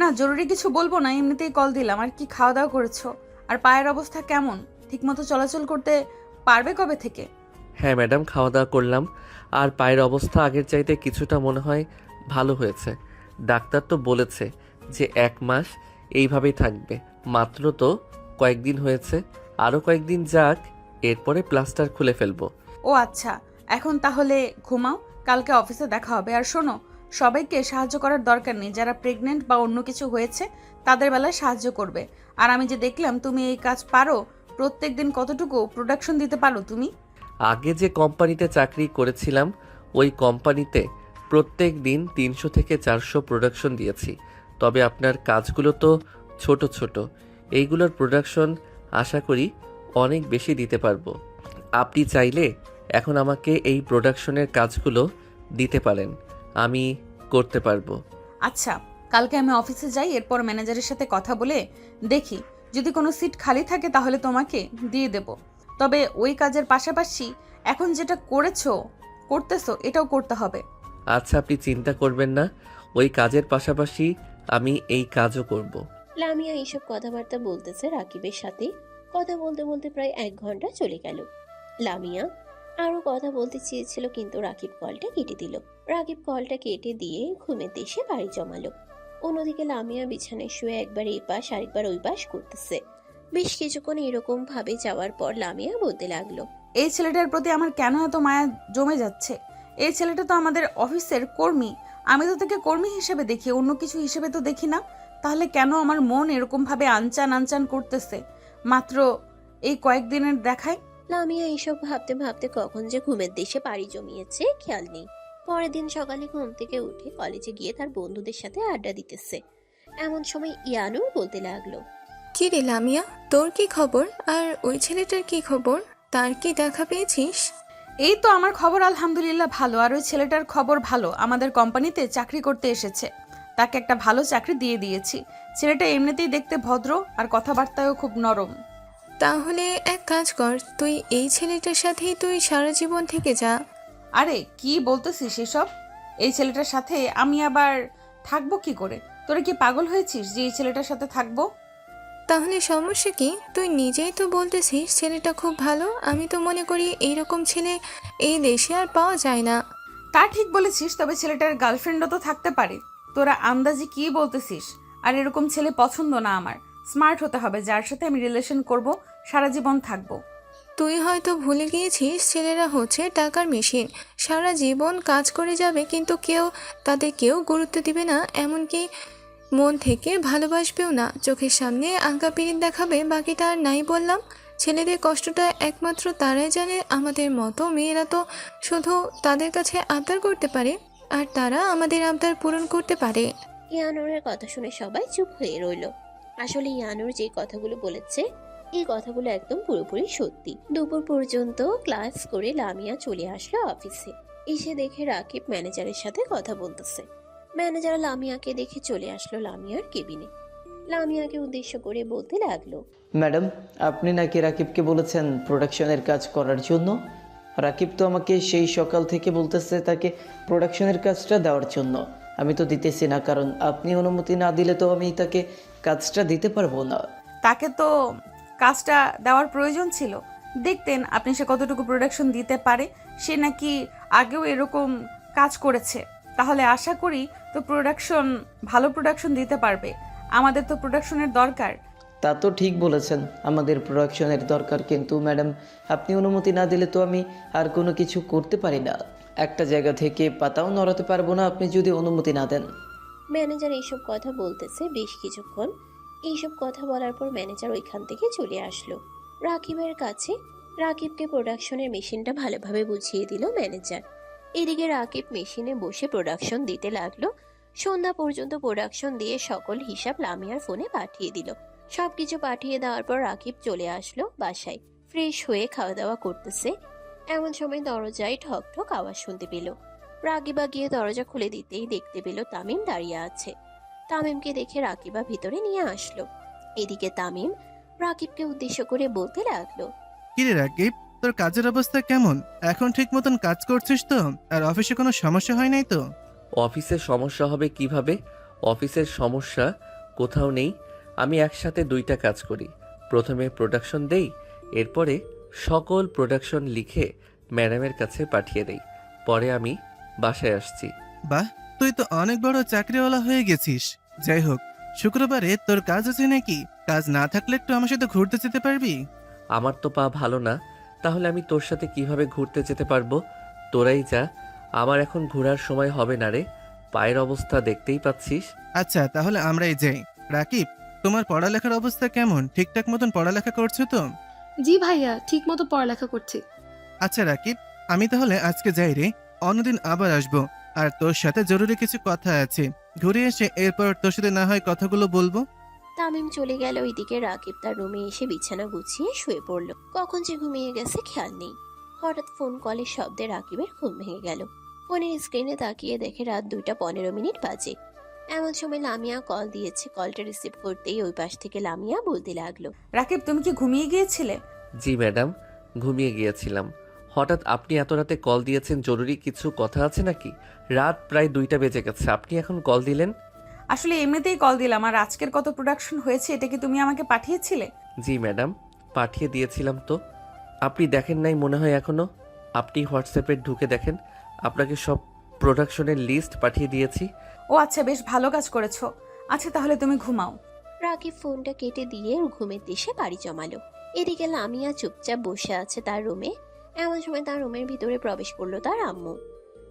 না, জরুরি কিছু বলবো না, এমনিতেই কল দিলাম। আর কি খাওয়া দাওয়া করেছো? আর পায়ের অবস্থা কেমন? ঠিকমতো চলাচল করতে পারবে কবে থেকে? হ্যাঁ ম্যাডাম, খাওয়া দাওয়া করলাম, আর পায়ের অবস্থা আগের চাইতে কিছুটা মনে হয় ভালো হয়েছে। ডাক্তার তো বলেছে যে 1 মাস এইভাবেই থাকবে। মাত্র তো কয়েকদিন হয়েছে, আরও কয়েকদিন যাক, এরপরে প্লাস্টার খুলে ফেলবো। ও আচ্ছা, এখন তাহলে ঘুমাও, কালকে অফিসে দেখা হবে। আর শোনো, সবাইকে সাহায্য করার দরকার নেই। যারা প্রেগনেন্ট বা অন্য কিছু হয়েছে তাদের বেলায় সাহায্য করবে। আর আমি যে দেখলাম তুমি এই কাজ পারো, প্রত্যেক দিন কতটুকু প্রোডাকশন দিতে পারো তুমি? আগে যে কোম্পানিতে চাকরি করেছিলাম ওই কোম্পানিতে প্রত্যেক দিন 300 থেকে 400 প্রোডাকশন দিয়েছি। তবে আপনার কাজগুলো তো ছোট ছোট, এইগুলোর প্রোডাকশন আশা করি অনেক বেশি দিতে পারবো। আপনি চাইলে এখন আমাকে এই প্রোডাকশনের কাজগুলো দিতে পারেন, আমি করতে পারবো। আচ্ছা, কালকে আমি অফিসে যাই, এরপর ম্যানেজারের সাথে কথা বলে দেখি যদি কোনো সিট খালি থাকে তাহলে তোমাকে দিয়ে দেব। তবে ওই কাজের পাশাপাশি এখন যেটা করতেছো এটাও করতে হবে। আচ্ছা, আপনি চিন্তা করবেন না, ওই কাজের পাশাপাশি আমি এই কাজও করব। লামিয়া এইসব কথাবার্তা বলতেছে রাকিবের সাথে। কথা বলতে বলতে প্রায় 1 ঘন্টা চলে গেল। লামিয়া আরো কথা বলতে চেয়েছিল, কিন্তু রাকিব কলটা কেটে দিল। রাকিব কলটা কেটে দিয়ে ঘুমের দেশে বাড়ি জমালো। অন্যদিকে লামিয়া বিছানায় শুয়ে একবার এই পাশ আরেকবার ওই পাশ করতেছে। বেশ কিছুক্ষণ এরকম ভাবে যাওয়ার পর লামিয়া বলতে লাগলো, এই ছেলেটার প্রতি আমার কেন এত মায়া জমে যাচ্ছে? এই ছেলেটা তো আমাদের অফিসের কর্মী, আমি তো তাকে কর্মী হিসেবে দেখি, অন্য কিছু হিসেবে তো দেখি না। তাহলে কেন আমার মন এরকম ভাবে আনচান আনচান করতেছে মাত্র এই কয়েকদিনের দেখায়? লামিয়া এইসব ভাবতে ভাবতে কখন যে ঘুমের দেশে পাড়ি জমিয়েছে খেয়াল নেই। পরের দিন সকালে ঘুম থেকে উঠে কলেজে গিয়ে তার বন্ধুদের সাথে আড্ডা দিতেছে। এমন সময় ইয়ানুর বলতে লাগলো, কি রে লামিয়া, তোর কি খবর? আর ওই ছেলেটার কি খবর? তার কি দেখা পেয়েছিস? এই তো আমার খবর আলহামদুলিল্লাহ ভালো। আর ওই ছেলেটার খবর ভালো, আমাদের কোম্পানিতে চাকরি করতে এসেছে। তাকে একটা ভালো চাকরি দিয়ে দিয়েছি। ছেলেটা এমনিতেই দেখতে ভদ্র আর কথাবার্তায়ও খুব নরম। তাহলে এক কাজ কর, তুই এই ছেলেটার সাথেই তুই সারা জীবন থেকে যা। আরে কি বলতেছিস এসব? এই ছেলেটার সাথে আমি আবার থাকবো কি করে? তোরা কি পাগল হয়েছিস যে এই ছেলেটার সাথে থাকবো? তাহলে সমস্যা কি? তুই নিজেই তো বলতেছিস ছেলেটা খুব ভালো। আমি তো মনে করি এইরকম ছেলে এই দেশে আর পাওয়া যায় না। তা ঠিক বলেছিস, তবে ছেলেটার গার্লফ্রেন্ডও তো থাকতে পারে। তোরা আন্দাজি কি বলতেছিস? আর এরকম ছেলে পছন্দ না আমার। স্মার্ট হতে হবে, যার সাথে আমি রিলেশন করব, সারা জীবন থাকবো। তুই হয়তো ভুলে গিয়েছিস ছেলেরা হচ্ছে টাকার মেশিন, সারা জীবন কাজ করে যাবে কিন্তু তাদের কেউ গুরুত্ব দিবে না, এমনকি মন থেকে ভালোবাসবেও না। চোখের সামনে আঁকা পিরিত দেখাবে, বাকিটা আর নাই বললাম। ছেলেদের কষ্টটা একমাত্র তারাই জানে। আমাদের মতো মেয়েরা তো শুধু তাদের কাছে আবদার করতে পারে, আর তারা আমাদের আবদার পূরণ করতে পারে। ইয়ানুরের কথা শুনে সবাই চুপ হয়ে রইল। আসলে ইয়ানুর যে কথাগুলো বলেছে এই কথাগুলো একদম পুরোপুরি সত্যি। দুপুর পর্যন্ত ক্লাস করে লামিয়া চলে আসলো অফিসে। এসে দেখে রাকিব ম্যানেজারের সাথে কথা বলতেছে। ম্যানেজার লামিয়াকে দেখে চলে আসলো লামিয়ার কেবিনে। লামিয়াকে উদ্দেশ্য করে বলতে লাগলো, ম্যাডাম, আপনি নাকি রাকিবকে বলেছেন প্রোডাকশনের কাজ করার জন্য? রাকিব তো আমাকে সেই সকাল থেকে বলতেছে তাকে প্রোডাকশনের কাজটা দেওয়ার জন্য। আমি তো দিতেছি না, কারণ আপনি অনুমতি না দিলে তো আমি তাকে কাজটা দিতে পারবো না। তাকে তো কাজটা দেওয়ার প্রয়োজন ছিল, দেখতেন আপনি সে কতটুকু প্রোডাকশন দিতে পারে। সে নাকি আগেও এরকম কাজ করেছে, তাহলে আশা করি তো ভালো প্রোডাকশন দিতে পারবে। আমাদের তো প্রোডাকশনের দরকার। তা তো ঠিক বলেছেন, আমাদের প্রোডাকশনের দরকার, কিন্তু ম্যাডাম আপনি অনুমতি না দিলে তো আমি আর কোনো কিছু করতে পারি না। একটা জায়গা থেকে পাতাও নড়াতে পারবো না আপনি যদি অনুমতি না দেন। ম্যানেজার এইসব কথা বলতেছে বেশ কিছুক্ষণ। এইসব কথা বলার পর ম্যানেজার ওইখান থেকে চলে আসলো রাকিবের কাছে। রাকিবকে প্রোডাকশনের মেশিনটা ভালোভাবে বুঝিয়ে দিল ম্যানেজার। এদিকে রাকিব মেশিনে বসে প্রোডাকশন দিতে লাগলো। সন্ধ্যা পর্যন্ত প্রোডাকশন দিয়ে সকল হিসাব লামিয়ার ফোনে পাঠিয়ে দিল। সবকিছু পাঠিয়ে দেওয়ার পর রাকিব চলে আসলো বাসায়। ফ্রেশ হয়ে খাওয়া দাওয়া করতেছে। এমন সময় দরজায় ঠক ঠক আওয়াজ শুনতে পেল। রাকিবা গিয়ে দরজা খুলে দিতেই দেখতে পেল তামিম দাঁড়িয়ে আছে। তামিমকে দেখে রাকিবা ভিতরে নিয়ে আসলো। এদিকে তামিম রাকিবকে উদ্দেশ্য করে বলতে লাগলো, কিরে রাকিব, তোর কাজের অবস্থা কেমন? এখন ঠিক মতন কাজ করছিস তো? আর অফিসে কোনো সমস্যা হয় নাই তো? অফিসের সমস্যা হবে কিভাবে? অফিসের সমস্যা কোথাও নেই। আমি একসাথে দুইটা কাজ করি। প্রথমে প্রোডাকশন দেই, এরপরে সকল প্রোডাকশন লিখে ম্যাডামের কাছে পাঠিয়ে দেই। পরে আমি বাসায় আসছি। বাহ, তুই তো অনেক বড় চাকরিওয়ালা হয়ে গেছিস। যাই হোক, শুক্রবারে তোর কাজ আছে নাকি? কাজ না থাকলে একটু আমার সাথে ঘুরতে যেতে পারবি? আমার তো পা ভালো না, তাহলে আমি তোর সাথে কিভাবে ঘুরতে যেতে পারবো? তোরাই যা, আমার এখন ঘোরার সময় হবে না রে। পায়ের অবস্থা দেখতেই পাচ্ছিস। আচ্ছা, তাহলে আমরাই যাই। রাকিব, তোমার পড়ালেখার অবস্থা কেমন? ঠিকঠাক মতন পড়ালেখা করছো তো? জি ভাইয়া, ঠিক মতো পড়ালেখা করছি। আচ্ছা রাকিব, আমি তাহলে আজকে যাই রে, অন্যদিন আবার আসবো। আর তোর সাথে জরুরি কিছু কথা আছে, ঘুরে এসে এরপর তোর সাথে না হয় কথাগুলো বলবো। তামিম চলে গেল। এদিকে রাকিব তার রুমে এসে বিছানা গুছিয়ে শুয়ে পড়ল। কখন যে ঘুমিয়ে গেছে খেয়াল নেই। হঠাৎ ফোন কলের শব্দে রাকিবের ঘুম ভেঙে গেল। ফোনের স্ক্রিনে তাকিয়ে দেখে রাত 2:15 বাজে। এমন সময় লামিয়া কল দিয়েছে। কলটা রিসিভ করতেই ওই পাশ থেকে লামিয়া বলতে লাগলো, রাকিব, তুমি কি ঘুমিয়ে গিয়েছিলে? জি ম্যাডাম, ঘুমিয়ে গিয়েছিলাম। হঠাৎ আপনি এত রাতে কল দিয়েছেন, জরুরি কিছু কথা আছে নাকি? রাত প্রায় 2টা বেজে গেছে, আপনি এখন কল দিলেন? আসলে এমনিতেই কল দিলাম। আর আজকের কত প্রোডাকশন হয়েছে এটা কি তুমি আমাকে পাঠিয়েছিলে? জি ম্যাডাম, পাঠিয়ে দিয়েছিলাম তো। আপনি দেখেন নাই মনে হয় এখনো? আপনি হোয়াটসঅ্যাপে ঢুকে দেখেন, আপনাকে সব প্রোডাকশনের লিস্ট পাঠিয়ে দিয়েছি। ও আচ্ছা, বেশ ভালো কাজ করেছো। আচ্ছা তাহলে তুমি ঘুমাও। রাকিব ফোনটা কেটে দিয়ে ঘুমের দেশে বাড়ি জমালো। এদিকে লামিয়া চুপচাপ বসে আছে তার রুমে। এমন সময় তার রুমের ভিতরে প্রবেশ করলো তার আম্মু।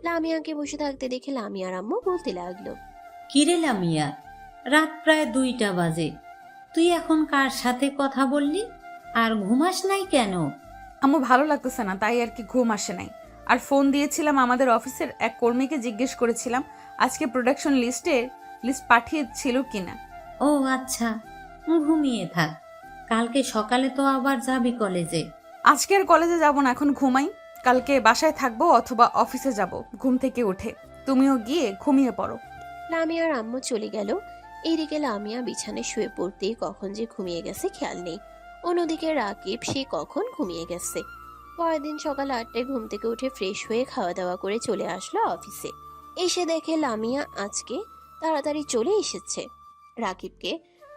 লামিয়াকে বসে থাকতে দেখে লামিয়ার আম্মু বলতে লাগলো, কিরে লামিয়া, রাত প্রায় 2টা বাজে, তুই এখন কার সাথে কথা বললি? আর ঘুমাস নাই কেন? আম্মু, ভালো লাগতেছে না, তাই আর কি ঘুম আসে নাই। আর ফোন দিয়েছিলাম আমাদের অফিসের এক কর্মীকে, জিজ্ঞেস করেছিলাম আজকে প্রোডাকশন লিস্ট পাঠিয়েছিল কিনা। ও আচ্ছা, ঘুমিয়ে থাক, কালকে সকালে তো আবার যাবি কলেজে। আজকে আর কলেজে যাব না, এখন ঘুমাই। কালকে বাসায় থাকবো অথবা অফিসে যাব ঘুম থেকে উঠে। তুমিও গিয়ে ঘুমিয়ে পড়ো। লামিয়ার আম্মু চলে গেল। এইদিকে লামিয়া বিছানায় শুয়ে পড়তেই কখন যে ঘুমিয়ে গেছে খেয়াল নেই। অন্যদিকে রাকিব সে কখন ঘুমিয়ে গেছে। পরের দিন সকাল 8টায় ঘুম থেকে উঠে ফ্রেশ হয়ে খাওয়া দাওয়া করে চলে আসলো অফিসে। এসে দেখে লামিয়া আজকে তাড়াতাড়ি চলে এসেছে। রাকিবকে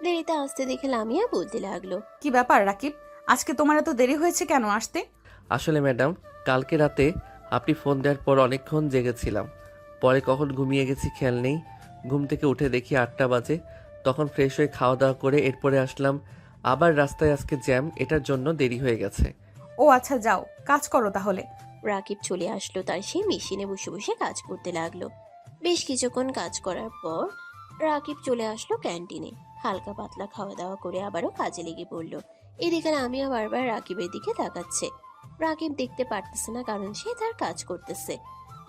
দেরিতে আসতে দেখে লামিয়া বলতে লাগলো, কি ব্যাপার রাকিব, আজকে তোমার এত দেরি হয়েছে কেন আসতে? আসলে ম্যাডাম, কালকে রাতে আপনি ফোন দেওয়ার পর অনেকক্ষণ জেগেছিলাম, পরে কখন ঘুমিয়ে গেছি খেয়াল নেই। ঘুম থেকে উঠে দেখি 8টা বাজে, তখন ফ্রেশ হয়ে খাওয়া দাওয়া করে এরপরে আসলাম। আবার রাস্তায় আজকে জ্যাম, এটার জন্য দেরি হয়ে গেছে। ও আচ্ছা, যাও কাজ করো তাহলে। রাকিব চলে আসলো তার সেই মেশিনে বসে বসে কাজ করতে লাগলো। বেশ কিছুক্ষণ কাজ করার পর রাকিব চলে আসলো ক্যান্টিনে। হালকা পাতলা খাওয়া দাওয়া করে আবারও কাজে লেগে পড়লো। এদিকে লামিয়া বারবার রাকিবের দিকে তাকাচ্ছে। রাকিব দেখতে পারতেছে না, কারণ সে তার কাজ করতেছে।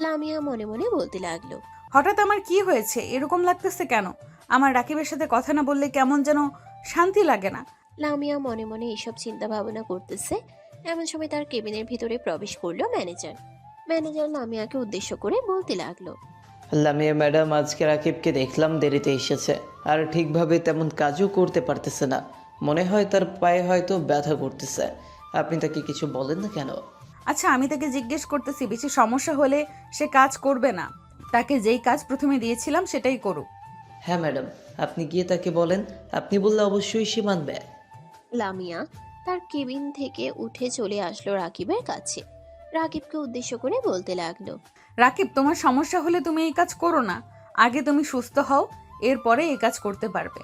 লামিয়া মনে মনে বলতে লাগলো, হঠাৎ আমার কি হয়েছে, এরকম লাগতেছে কেন? আমার রাকিবের সাথে কথা না বললে কেমন যেন শান্তি লাগে না। লামিয়া মনে মনে এসব চিন্তা ভাবনা করতেছে। এমন সময় তার কেবিনের ভিতরে প্রবেশ করলো ম্যানেজার। ম্যানেজার লামিয়াকে উদ্দেশ্য করে বলতে লাগলো, লামিয়া ম্যাডাম, আজকে রাকিবকে দেখলাম দেরিতে এসেছে, আর ঠিকভাবে তেমন কাজও করতে পারতেছে না। মনে হয় তার পায়ে হয়তো ব্যথা করতেছে। আপনি তাকে কিছু বলেন না কেন? আচ্ছা, আমি তাকে জিজ্ঞেস করতেছি, বেশি সমস্যা হলে সে কাজ করবে না। তাকে যেই কাজ প্রথমে দিয়েছিলাম সেটাই করুক। হ্যাঁ ম্যাডাম, আপনি গিয়ে তাকে বলেন, আপনি বললে অবশ্যই সে মানবে। লামিয়া তার কেবিন থেকে উঠে চলে আসলো রাকিবের কাছে। রাকিবকে উদ্দেশ্য করে বলতে লাগলো, রাকিব, তোমার সমস্যা হলে তুমি এই কাজ করো না। আগে তুমি সুস্থ হও, এরপরে এই কাজ করতে পারবে।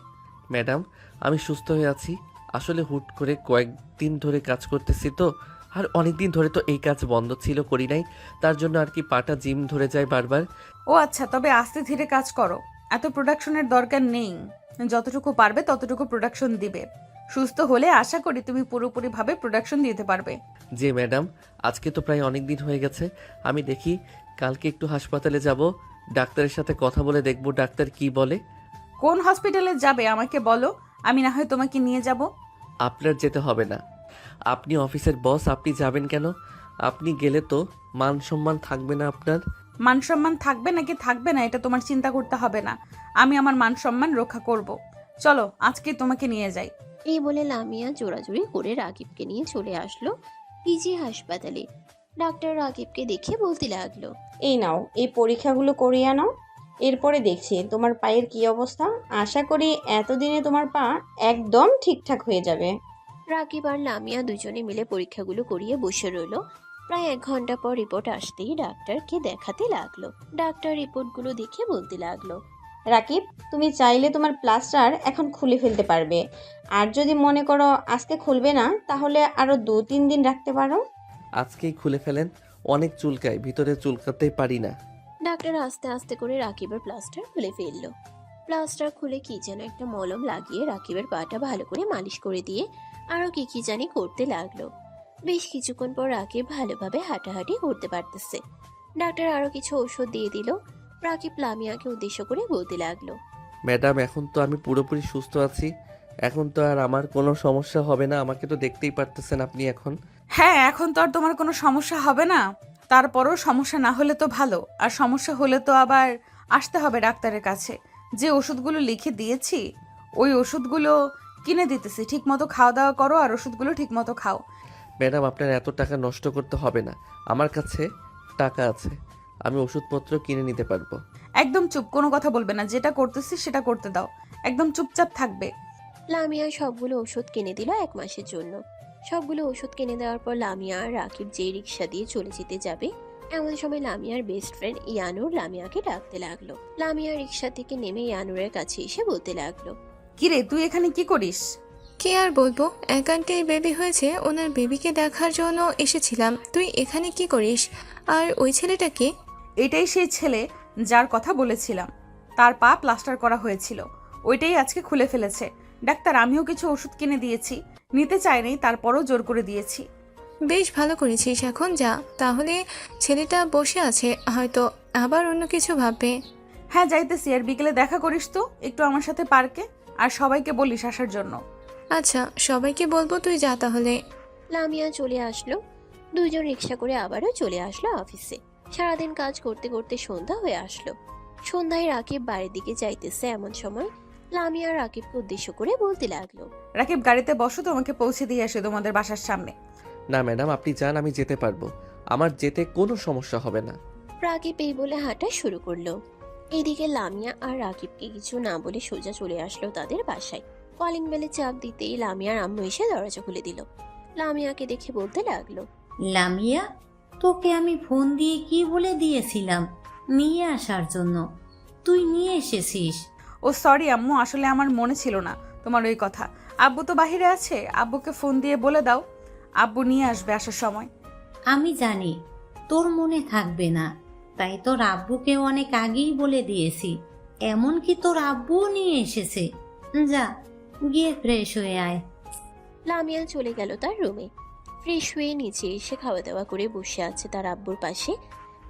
ম্যাডাম, আমি সুস্থ হয়ে আছি। আসলে হুট করে কয়েকদিন ধরে কাজ করতেছি তো, আর অনেক দিন ধরে তো এই কাজ বন্ধ ছিল, করি নাই, তার জন্য আর কি পাটা জিম ধরে যায় বারবার। ও আচ্ছা, তবে আস্তে ধীরে কাজ করো, এত প্রোডাকশনের দরকার নেই। যতটুকু পারবে ততটুকু প্রোডাকশন দিবে। সুস্থ হলে আশা করি তুমি পুরোপুরিভাবে প্রোডাকশন দিতে পারবে। জি ম্যাডাম, আজকে তো প্রায় অনেক দিন হয়ে গেছে। আমি দেখি কালকে একটু হাসপাতালে যাব, ডাক্তারের সাথে কথা বলে দেখব ডাক্তার কি বলে। কোন হসপিটালে যাবে আমাকে বলো, আমি না হয় তোমাকে নিয়ে যাব। আপনার যেতে হবে না, আপনি অফিসের বস, আপনি যাবেন কেন? আপনি গেলে তো মান সম্মান থাকবে না আপনার। মান সম্মান থাকবে নাকি থাকবে না এটা তোমার চিন্তা করতে হবে না। আমি আমার মান সম্মান রক্ষা করব। চলো আজকে তোমাকে নিয়ে যাই। এই বলে লামিয়া জোরাজুরি করে রাকিবকে নিয়ে চলে আসলো পিজি হাসপাতালে। ডাক্তার রাকিবকে দেখে বলতে লাগলো, এই নাও, এই পরীক্ষাগুলো করিয়ে নাও, এরপরে দেখছি তোমার পায়ের কি অবস্থা। আশা করি এতদিনে তোমার পা একদম ঠিকঠাক হয়ে যাবে। রাকিব আর লামিয়া দুজনে মিলে পরীক্ষাগুলো করিয়ে বসে রইলো। প্রায় 1 ঘন্টা পর রিপোর্ট আসতেই ডাক্তারকে দেখাতে লাগলো। ডাক্তার রিপোর্টগুলো দেখে বলতে লাগলো, রাকিব, তুমি চাইলে তোমার প্লাস্টার এখন খুলে ফেলতে পারবে। আর যদি মনে করো আজকে খুলবে না, তাহলে আরো 2-3 দিন রাখতে পারো। আজকেই খুলে ফেলেন, অনেক চুলকায়, ভিতরে চুলকাতেই পারি না। ডাক্তার আস্তে আস্তে করে রাকিবের প্লাস্টার খুলে ফেললো। প্লাস্টার খুলে কি যেন একটা মলম লাগিয়ে রাকিবের পাটা ভালো করে মালিশ করে দিয়ে আরো কি জানি করতে লাগলো। বেশ কিছুক্ষণ পর রাকিব ভালোভাবে হাঁটাহাঁটি করতে পারতেছে। ডাক্তার আরো কিছু ঔষধ দিয়ে দিল। রাকিব লামিয়াকে উদ্দেশ্য করে বলতে লাগলো, ম্যাডাম, এখন তো আমি পুরোপুরি সুস্থ আছি, এখন তো আর আমার কোনো সমস্যা হবে না। আমাকে তো দেখতেই পারতেছেন আপনি এখন। হ্যাঁ, এখন তো আর তোমার কোনো সমস্যা হবে না। তারপরও সমস্যা না হলে তো ভালো, আর সমস্যা হলে তো আবার আসতে হবে ডাক্তারের কাছে। যে ওষুধগুলো লিখে দিয়েছি ওই ওষুধগুলো কিনে দিতেছি, ঠিক মতো খাওয়া দাওয়া করো আর ওষুধগুলো ঠিক মতো খাও। ম্যাডাম, আপনার এত টাকা নষ্ট করতে হবে না, আমার কাছে টাকা আছে, আমি ওষুধপত্র কিনে নিতে পারবো। একদম চুপ, কোনো কথা বলবে না, যেটা করতেছি সেটা করতে দাও, একদম চুপচাপ থাকবে। লামিয়া সবগুলো ওষুধ কিনে দিল 1 মাসের জন্য। সবগুলো ওষুধ কিনে দেওয়ার পর লামিয়া আর রাকিব যে রিক্সা দিয়ে চলে যেতে যাবে, এমন সময় লামিয়ার বেস্ট ফ্রেন্ড ইয়ানুর লামিয়াকে ডাকতে লাগলো। লামিয়া রিক্সা থেকে নেমে ইয়ানুরের কাছে এসে বলতে লাগলো, কিরে তুই এখানে কি করিস? কি আর বলবো, এক আন্টির বেবি হয়েছে, ওনার বেবিকে দেখার জন্য এসেছিলাম। তুই এখানে কি করিস? আর ওই ছেলেটাকে? এটাই সেই ছেলে যার কথা বলেছিলাম, তার পা প্লাস্টার করা হয়েছিল, ওইটাই আজকে খুলে ফেলেছে। ডাক্তার, আমিও কিছু ওষুধ কিনে দিয়েছি, নিতে চাইনি, তারপরও জোর করে দিয়েছি। বেশ ভালো করেছিস, এখন যা। তাহলে ছেলেটা বসে আছে, হয়তো আবার অন্য কিছু ভাববে। হ্যাঁ যাইতেছি, আর বিকেলে দেখা করিস তো একটু আমার সাথে পার্কে, আর সবাইকে বলিস আসার জন্য। আচ্ছা, সবাইকে বলবো, তুই যা তাহলে। লামিয়া চলে আসলো। দুইজন রিক্সা করে আবারও চলে আসলো অফিসে। সারাদিন কাজ করতে করতে সন্ধ্যা হয়ে আসলো। সন্ধ্যায় রাকিব বাড়ির দিকে যাইতেছে, এমন সময় লামিয়া রাকিবকে উদ্দেশ্য করে বলতে লাগলো, রাকিব গাড়িতে বসো, তোমাকে পৌঁছে দিয়ে আসে তোমাদের বাসার সামনে। না ম্যাডাম, আপনি যান, আমি যেতে পারবো, আমার যেতে কোনো সমস্যা হবে না। রাকিব এই বলে হাঁটা শুরু করলো। এদিকে লামিয়া আর রাকিবকে কিছু না বলে সোজা চলে আসলো তাদের বাসায়। কলিং বেলে চাপ দিতেই লামিয়ার আম্মু এসে দরজা খুলে দিল। লামিয়াকে দেখে বলতে লাগলো, লামিয়া, তোকে আমি ফোন দিয়ে কি বলে দিয়েছিলাম নিয়ে আসার জন্য, তুই নিয়ে এসেছিস। ও সরি আম্মু, আসলে আমার মনে ছিল না তোমার ওই কথা। আব্বু তো বাহিরে আছে, আব্বুকে ফোন দিয়ে বলে দাও, আব্বু নিয়ে আসবে আসার সময়। আমি জানি তোর মনে থাকবে না, তাই তোর আব্বুকে অনেক আগেই বলে দিয়েছি, এমনকি তোর আব্বুও নিয়ে এসেছে। যা গিয়ে ফ্রেশ হয়ে আয়। লামিয়া চলে গেল তার রুমে। ফ্রেশ হয়ে নিচে এসে খাওয়া দাওয়া করে বসে আছে তার আব্বুর পাশে।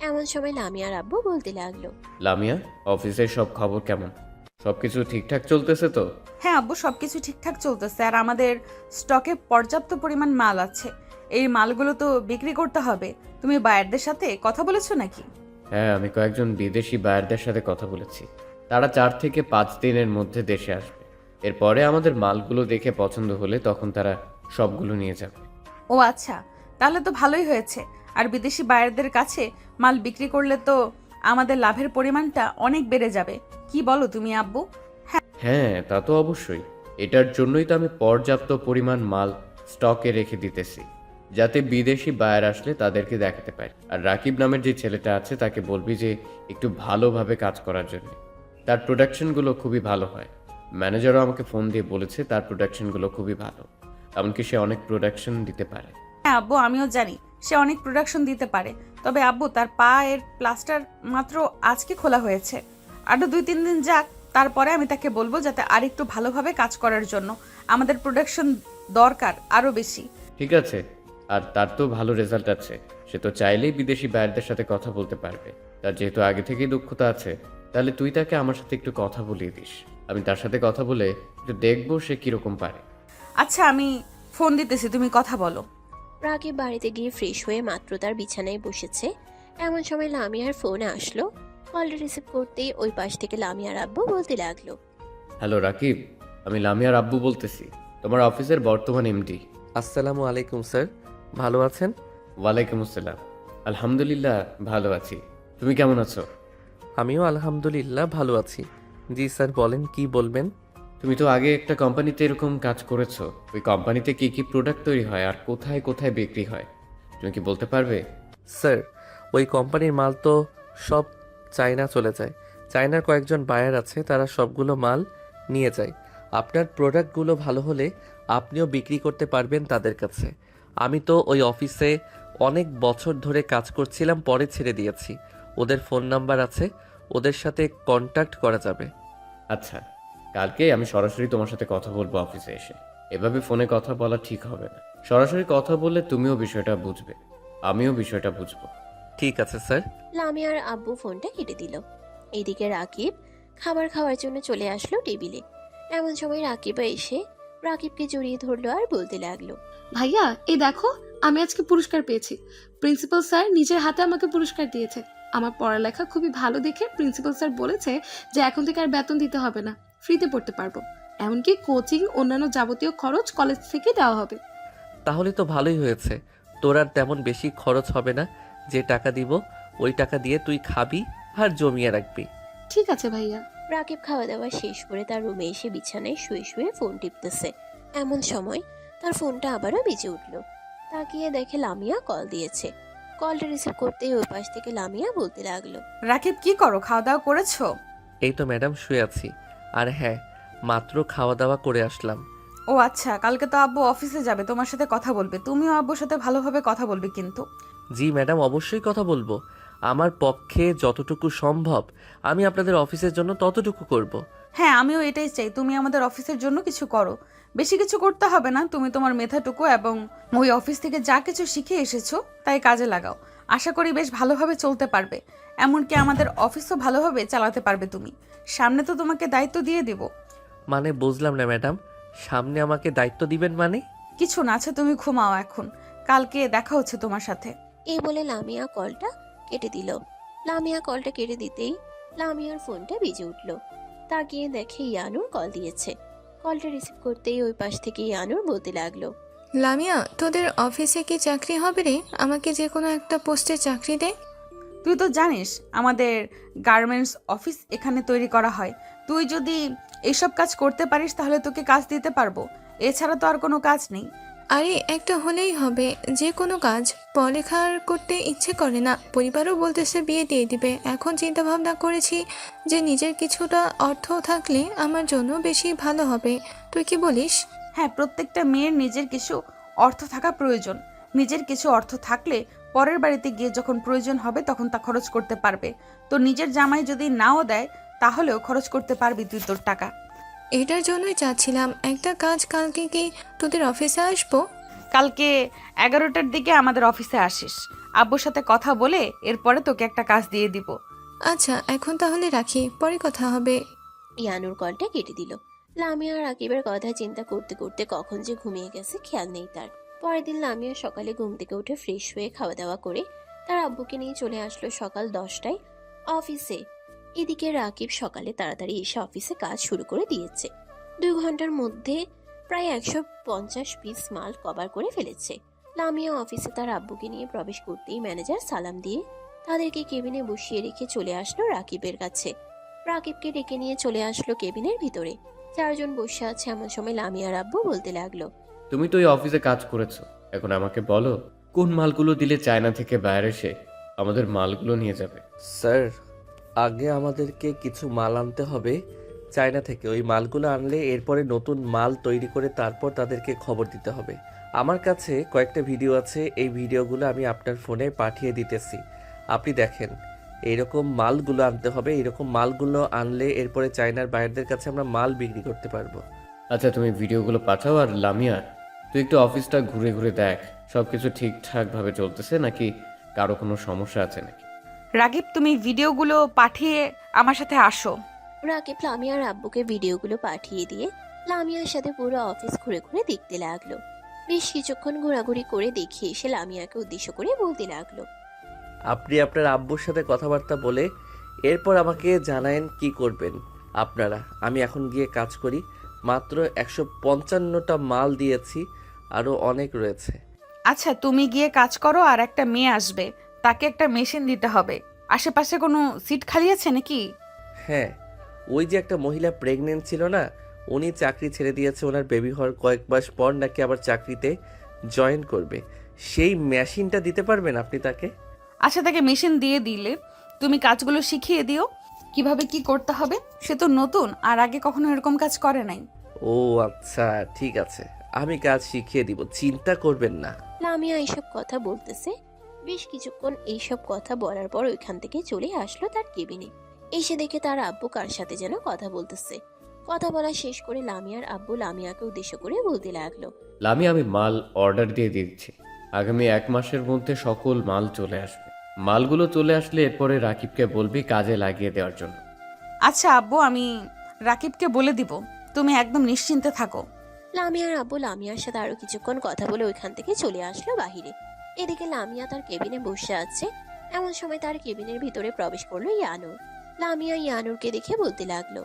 এমন সময় লামিয়ার আব্বু বলতে লাগলো, লামিয়া, অফিসের সব খবর কেমন? সবকিছু ঠিকঠাক চলতেছে তো? হ্যাঁ আব্বু, সবকিছু ঠিকঠাক চলতেছে, আর আমাদের স্টকে পর্যাপ্ত পরিমাণ মাল আছে। এই মালগুলো তো বিক্রি করতে হবে। তুমি বায়ারদের সাথে কথা বলেছো নাকি? হ্যাঁ, আমি কয়েকজন বিদেশি বায়ারদের সাথে কথা বলেছি, তারা 4 থেকে 5 দিনের মধ্যে দেশে আসবে। এরপরে আমাদের মালগুলো দেখে পছন্দ হলে তখন তারা সবগুলো নিয়ে যাবে। ও আচ্ছা, তাহলে তো ভালোই হয়েছে। আর বিদেশি বায়ারদের কাছে মাল বিক্রি করলে তো আমাদের লাভের পরিমাণটা অনেক বেড়ে যাবে। কি বলো তুমি আব্বু? হ্যাঁ, তা তো অবশ্যই। এটার জন্যই তো আমি পর্যাপ্ত পরিমাণ মাল স্টকে রেখে দিতেছি, যাতে বিদেশি বায়ার আসলে তাদেরকে দেখাতে পারি। আর রাকিব নামের যে ছেলেটা আছে তাকে বলবি যে একটু ভালোভাবে কাজ করার জন্য। তার প্রোডাকশনগুলো খুবই ভালো হয়। ম্যানেজারও আমাকে ফোন দিয়ে বলেছে তার প্রোডাকশনগুলো খুবই ভালো, এমনকি সে অনেক প্রোডাকশন দিতে পারে। হ্যাঁ আব্বু, আমিও জানি সে অনেক প্রোডাকশন দিতে পারে। তবে আব্বু, তার পা এর প্লাস্টার মাত্র আজকে খোলা হয়েছে, আরও 2-3 দিন যাক, তারপরে আমি তাকে বলবো যাতে আর একটু ভালোভাবে কাজ করার জন্য। আমাদের প্রোডাকশন দরকার আরও বেশি। ঠিক আছে, আর তার তো ভালো রেজাল্ট আছে, সে তো চাইলেই বিদেশি বায়ারদের সাথে কথা বলতে পারবে। তার যেহেতু আগে থেকেই দক্ষতা আছে, তাহলে তুই তাকে আমার সাথে একটু কথা বলিয়ে দিস। আমি তার সাথে কথা বলে একটু দেখবো সে কিরকম পারে। আচ্ছা, আমি ফোন দিতেছি, তুমি কথা বলো। রাকিব বাড়িতে গিয়ে ফ্রেশ হয়ে মাত্র তার বিছানায় বসেছে, এমন সময় লামিয়ার ফোন আসলো। কলটা রিসিভ করতেই ওই পাশ থেকে লামিয়ার আব্বু বলতে লাগলো, হ্যালো রাকিব, আমি লামিয়ার আব্বু বলতেছি, তোমার অফিসের বর্তমান এমডি। আসসালামু আলাইকুম স্যার, ভালো আছেন? ওয়ালাইকুম আসসালাম। আলহামদুলিল্লাহ ভালো আছি, তুমি কেমন আছো? আমিও আলহামদুলিল্লাহ ভালো আছি। জি স্যার, বলেন কি বলবেন? তুমি তো আগে একটা কোম্পানিতে এরকম কাজ করেছো, ওই কোম্পানিতে কি কি প্রোডাক্ট তৈরি হয় আর কোথায় কোথায় বিক্রি হয় তুমি কি বলতে পারবে? স্যার, ওই কোম্পানির মাল তো সব চায়না চলে যায়। চায়নার কয়েকজন বায়ার আছে, তারা সবগুলো মাল নিয়ে যায়। আপনার প্রোডাক্টগুলো ভালো হলে আপনিও বিক্রি করতে পারবেন তাদের কাছে। আমি তো ওই অফিসে অনেক বছর ধরে কাজ করছিলাম, পরে ছেড়ে দিয়েছি। ওদের ফোন নাম্বার আছে, ওদের সাথে কন্ট্যাক্ট করা যাবে। আচ্ছা, কালকে আমি সরাসরি তোমার সাথে কথা বলবো অফিসে এসে। এভাবে ফোনে কথা বলা ঠিক হবে না, সরাসরি কথা বললে তুমিও বিষয়টা বুঝবে, আমিও বিষয়টা বুঝবো। ঠিক আছে স্যার। লামিয়ার আব্বু ফোনটা কেটে দিল। এদিকে রাকিব খাবার খাওয়ার জন্য চলে আসলো টেবিলে। এমন সময় রাকিব এসে রাকিবকে জড়িয়ে ধরলো আর বলতে লাগলো, ভাইয়া এই দেখো, আমি আজকে পুরস্কার পেয়েছি। প্রিন্সিপাল স্যার নিজের হাতে আমাকে পুরস্কার দিয়েছে। আমার পড়ালেখা খুবই ভালো দেখে প্রিন্সিপাল স্যার বলেছে যে এখন থেকে আর বেতন দিতে হবে না, ফ্রিতে পড়তে পারবো। এমনকি কোচিং অন্যান্য যাবতীয় খরচ কলেজ থেকে দেওয়া হবে। তাহলে তো ভালোই হয়েছে, তোর আর তেমন বেশি খরচ হবে না। যে টাকা দিব ওই টাকা দিয়ে তুই খাবি আর জমিয়ে রাখবি। ঠিক আছে ভাইয়া। রাকিব খাওয়া দাওয়া শেষ করে তার রুমে এসে বিছানায় শুয়ে শুয়ে ফোন টিপতেছে। এমন সময় তার ফোনটা আবারও বেজে উঠল। তাকিয়ে দেখে লামিয়া কল দিয়েছে। কলটা রিসিভ করতেই ওই পাশ থেকে লামিয়া বলতে লাগলো, রাকিব কি করো, খাওয়া দাওয়া করেছো? এই তো ম্যাডাম শুয়ে আছি। আর হ্যাঁ, মাত্র খাওয়া দাওয়া করে আসলাম। ও আচ্ছা, কালকে তো আব্বু অফিসে যাবে, তোমার সাথে কথা বলবে, তুমিও আব্বুর সাথে ভালোভাবে কথা বলবে কিন্তু। জি ম্যাডাম, অবশ্যই কথা বলবো। আমার পক্ষে যতটুকু সম্ভব আমি আপনাদের অফিসের জন্য ততটুকু করব। হ্যাঁ, আমিও এটাই চাই, তুমি আমাদের অফিসের জন্য কিছু করো। বেশি কিছু করতে হবে না, তুমি তোমার মেধাটুকু এবং ওই অফিস থেকে যা কিছু শিখে এসেছো তাই কাজে লাগাও। আশা করি বেশ ভালোভাবে চলতে পারবে, এমনকি আমাদের অফিসও ভালোভাবে চালাতে পারবে তুমি। সামনে তো তোমাকে দায়িত্ব দিয়ে দিব। মানে বুঝলাম না ম্যাডাম, সামনে আমাকে দায়িত্ব দিবেন মানে? কিছু না, আচ্ছা তুমি ঘুমাও এখন, কালকে দেখা হচ্ছে তোমার সাথে। এই বলে লামিয়া কলটা কেটে দিল। লামিয়া কলটা কেটে দিতেই লামিয়ার ফোনটা বেজে উঠল। তাকিয়ে দেখে ইয়ানুর কল দিয়েছে। কলটা রিসিভ করতেই ওই পাশ থেকে ইয়ানুর বলতে লাগলো, লামিয়া, তোদের অফিসে কি চাকরি হবে রে? আমাকে যে কোনো একটা পোস্টে চাকরি দে। তুই তো জানিস আমাদের গার্মেন্টস অফিস এখানে তৈরি করা হয়। তুই যদি এইসব কাজ করতে পারিস তাহলে তোকে কাজ দিতে পারবো, এছাড়া তো আর কোনো কাজ নেই। আরে একটা হলেই হবে, যে কোনো কাজ। পড়ালেখা আর করতে ইচ্ছে করে না, পরিবারও বলতেছে বিয়ে দিয়ে দিবে। এখন চিন্তা ভাবনা করেছি যে নিজের কিছুটা অর্থ থাকলে আমার জন্য বেশি ভালো হবে। তুই কি বলিস? হ্যাঁ, প্রত্যেকটা মেয়ের নিজের কিছু অর্থ থাকা প্রয়োজন। নিজের কিছু অর্থ থাকলে পরের বাড়িতে গিয়ে যখন প্রয়োজন হবে তখন তা খরচ করতে পারবে। তো নিজের জামাই যদি নাও দেয় তাহলেও খরচ করতে পারবি তুই তোর টাকা। এটার জন্যই চাচ্ছিলাম একটা কাজ। কালকে কি তোদের অফিসে আসবো? কালকে 11টার দিকে আমাদের অফিসে আসিস, আব্বুর সাথে কথা বলে এরপরে তোকে একটা কাজ দিয়ে দিব। আচ্ছা, এখন তাহলে রাখি, পরে কথা হবে। ইয়ানুর কলটা কেটে দিল। লামিয়া রাকিবের কথা চিন্তা করতে করতে কখন যে ঘুমিয়ে গেছে খেয়াল নেই তার। পরের দিন লামিয়া সকালে ঘুম থেকে উঠে ফ্রেশ হয়ে খাওয়া দাওয়া করে তার আব্বুকে নিয়ে চলে আসলো সকাল 10টায় অফিসে। এদিকে রাকিব সকালে তাড়াতাড়ি এসে অফিসে কাজ শুরু করে দিয়েছে। 2 ঘন্টার মধ্যে প্রায় 150 পিস মাল কভার করে ফেলেছে। লামিয়া অফিসে তার আব্বুকে নিয়ে প্রবেশ করতেই ম্যানেজার সালাম দিয়ে তাদেরকে কেবিনে বসিয়ে রেখে চলে আসলো রাকিবের কাছে। রাকিবকে ডেকে নিয়ে চলে আসলো কেবিনের ভিতরে। 4 জন বসে আছে। এমন সময় লামিয়ার আব্বু বলতে লাগলো, তুমি তো এই অফিসে কাজ করেছো, এখন আমাকে বলো কোন মালগুলো দিলে চায়না থেকে বাইরে এসে আমাদের মালগুলো নিয়ে যাবে? স্যার, আগে আমাদেরকে কিছু মাল আনতে হবে চায়না থেকে। ওই মালগুলো আনলে এরপরে নতুন মাল তৈরি করে তারপর তাদেরকে খবর দিতে হবে। আমার কাছে কয়েকটা ভিডিও আছে, এই ভিডিওগুলো আমি আপনার ফোনে পাঠিয়ে দিতেছি, আপনি দেখেন। এইরকম মালগুলো আনতে হবে, এইরকম মালগুলো আনলে এরপরে চায়নার বাইরেদের কাছে আমরা মাল বিক্রি করতে পারবো। আচ্ছা, তুমি ভিডিওগুলো পাঠাও। আর লামিয়া, তুই একটু অফিসটা ঘুরে ঘুরে দেখ সবকিছু ঠিকঠাক ভাবে চলতেছে নাকি কারো কোনো সমস্যা আছে নাকি। রাকিব, তুমি ভিডিওগুলো পাঠিয়ে আমার সাথে আসো। রাকিব লামিয়ার আব্বুকে ভিডিওগুলো পাঠিয়ে দিয়ে লামিয়ার সাথে পুরো অফিস ঘুরে ঘুরে দেখতে লাগলো। বেশ কিছুক্ষণ ঘোরাঘুরি করে দেখিয়ে এসে লামিয়াকে উদ্দেশ্য করে বলতে লাগলো, আপনি আপনার আব্বুর সাথে কথাবার্তা বলে এরপর আমাকে জানায়েন কি করবেন আপনারা। আমি এখন গিয়ে কাজ করি, মাত্র 155টা মাল দিয়েছি, আরও অনেক রয়েছে। আচ্ছা তুমি গিয়ে কাজ করো, আর একটা মেয়ে আসবে, তাকে একটা মেশিন দিতে হবে। আশেপাশে কোনো সিট খালি আছে নাকি? হ্যাঁ, ওই যে একটা মহিলা প্রেগনেন্ট ছিল না, উনি চাকরি ছেড়ে দিয়েছে। ওনার বেবি হওয়ার কয়েক মাস পর নাকি আবার চাকরিতে জয়েন করবে। সেই মেশিনটা দিতে পারবেন আপনি তাকে? আচ্ছা তাকে মেশিন দিয়ে দিলে তুমি কাজগুলো শিখিয়ে দিও, কিভাবে কি করতে হবে। সে তো নতুন, আর আগে কখনো এরকম কাজ করে নাই। ও আচ্ছা, ঠিক আছে, আমি কাজ শিখিয়ে দিব, চিন্তা করবেন না। লামিয়া এইসব কথা বলতেছে। বেশ কিছুক্ষণ এইসব কথা বলার পর ওইখান থেকে চলে আসলো তার কেবিনে। এসে দেখে তার আব্বু কার সাথে যেন কথা বলতেছে। কথা বলা শেষ করে লামিয়ার আব্বু লামিয়াকে উদ্দেশ্য করে বলতে লাগলো, লামিয়া, আমি মাল অর্ডার দিয়ে দিচ্ছি। আগামী 1 মাসের মধ্যে সকল মাল চলে আসবে। মালগুলো চলে আসলে এরপরে রাকিবকে বলবি কাজে লাগিয়ে দেওয়ার জন্য। আচ্ছা আব্বু, আমি রাকিবকে বলে দিব, তুমি একদম নিশ্চিন্তে থাকো। লামিয়ার আব্বু লামিয়ার সাথে আরো কিছুক্ষণ কথা বলে ওইখান থেকে চলে আসলো বাহিরে। এদিকে লামিয়া তার কেবিনে বসে আছে। এমন সময় তার কেবিনের ভিতরে প্রবেশ করলো ইয়ানুর। লামিয়া ইয়ানুরকে দেখে বলতে লাগলো,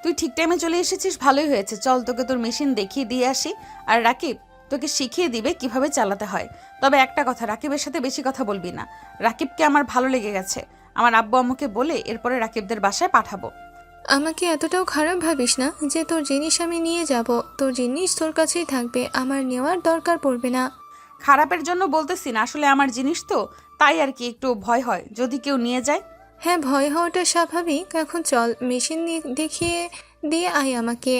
তুই ঠিক টাইমে চলে এসেছিস, ভালোই হয়েছে। চল তোকে তোর মেশিন দেখিয়ে দিয়ে আসি, আর রাকিব তোকে শিখিয়ে দিবে কিভাবে চালাতে হয়। তবে একটা কথা, রাকিবের সাথে বেশি কথা বলবি না। রাকিবকে আমার ভালো লেগে গেছে। আমার আব্বু আম্মুকে বলে এরপরে রাকিবদের বাসায় পাঠাবো। আমাকে এতটাও খারাপ ভাবিস না যে তোর জিনিস আমি নিয়ে যাব। তোর জিনিস তোর কাছেই থাকবে, আমার নেওয়ার দরকার পড়বে না। খারাপের জন্য বলতেছি না, আসলে আমার জিনিস তো, তাই আর কি একটু ভয় হয় যদি কেউ নিয়ে যায়। হ্যাঁ, ভয় হওয়াটা স্বাভাবিক। এখন চল মেশিন দেখিয়ে দিয়ে আয় আমাকে।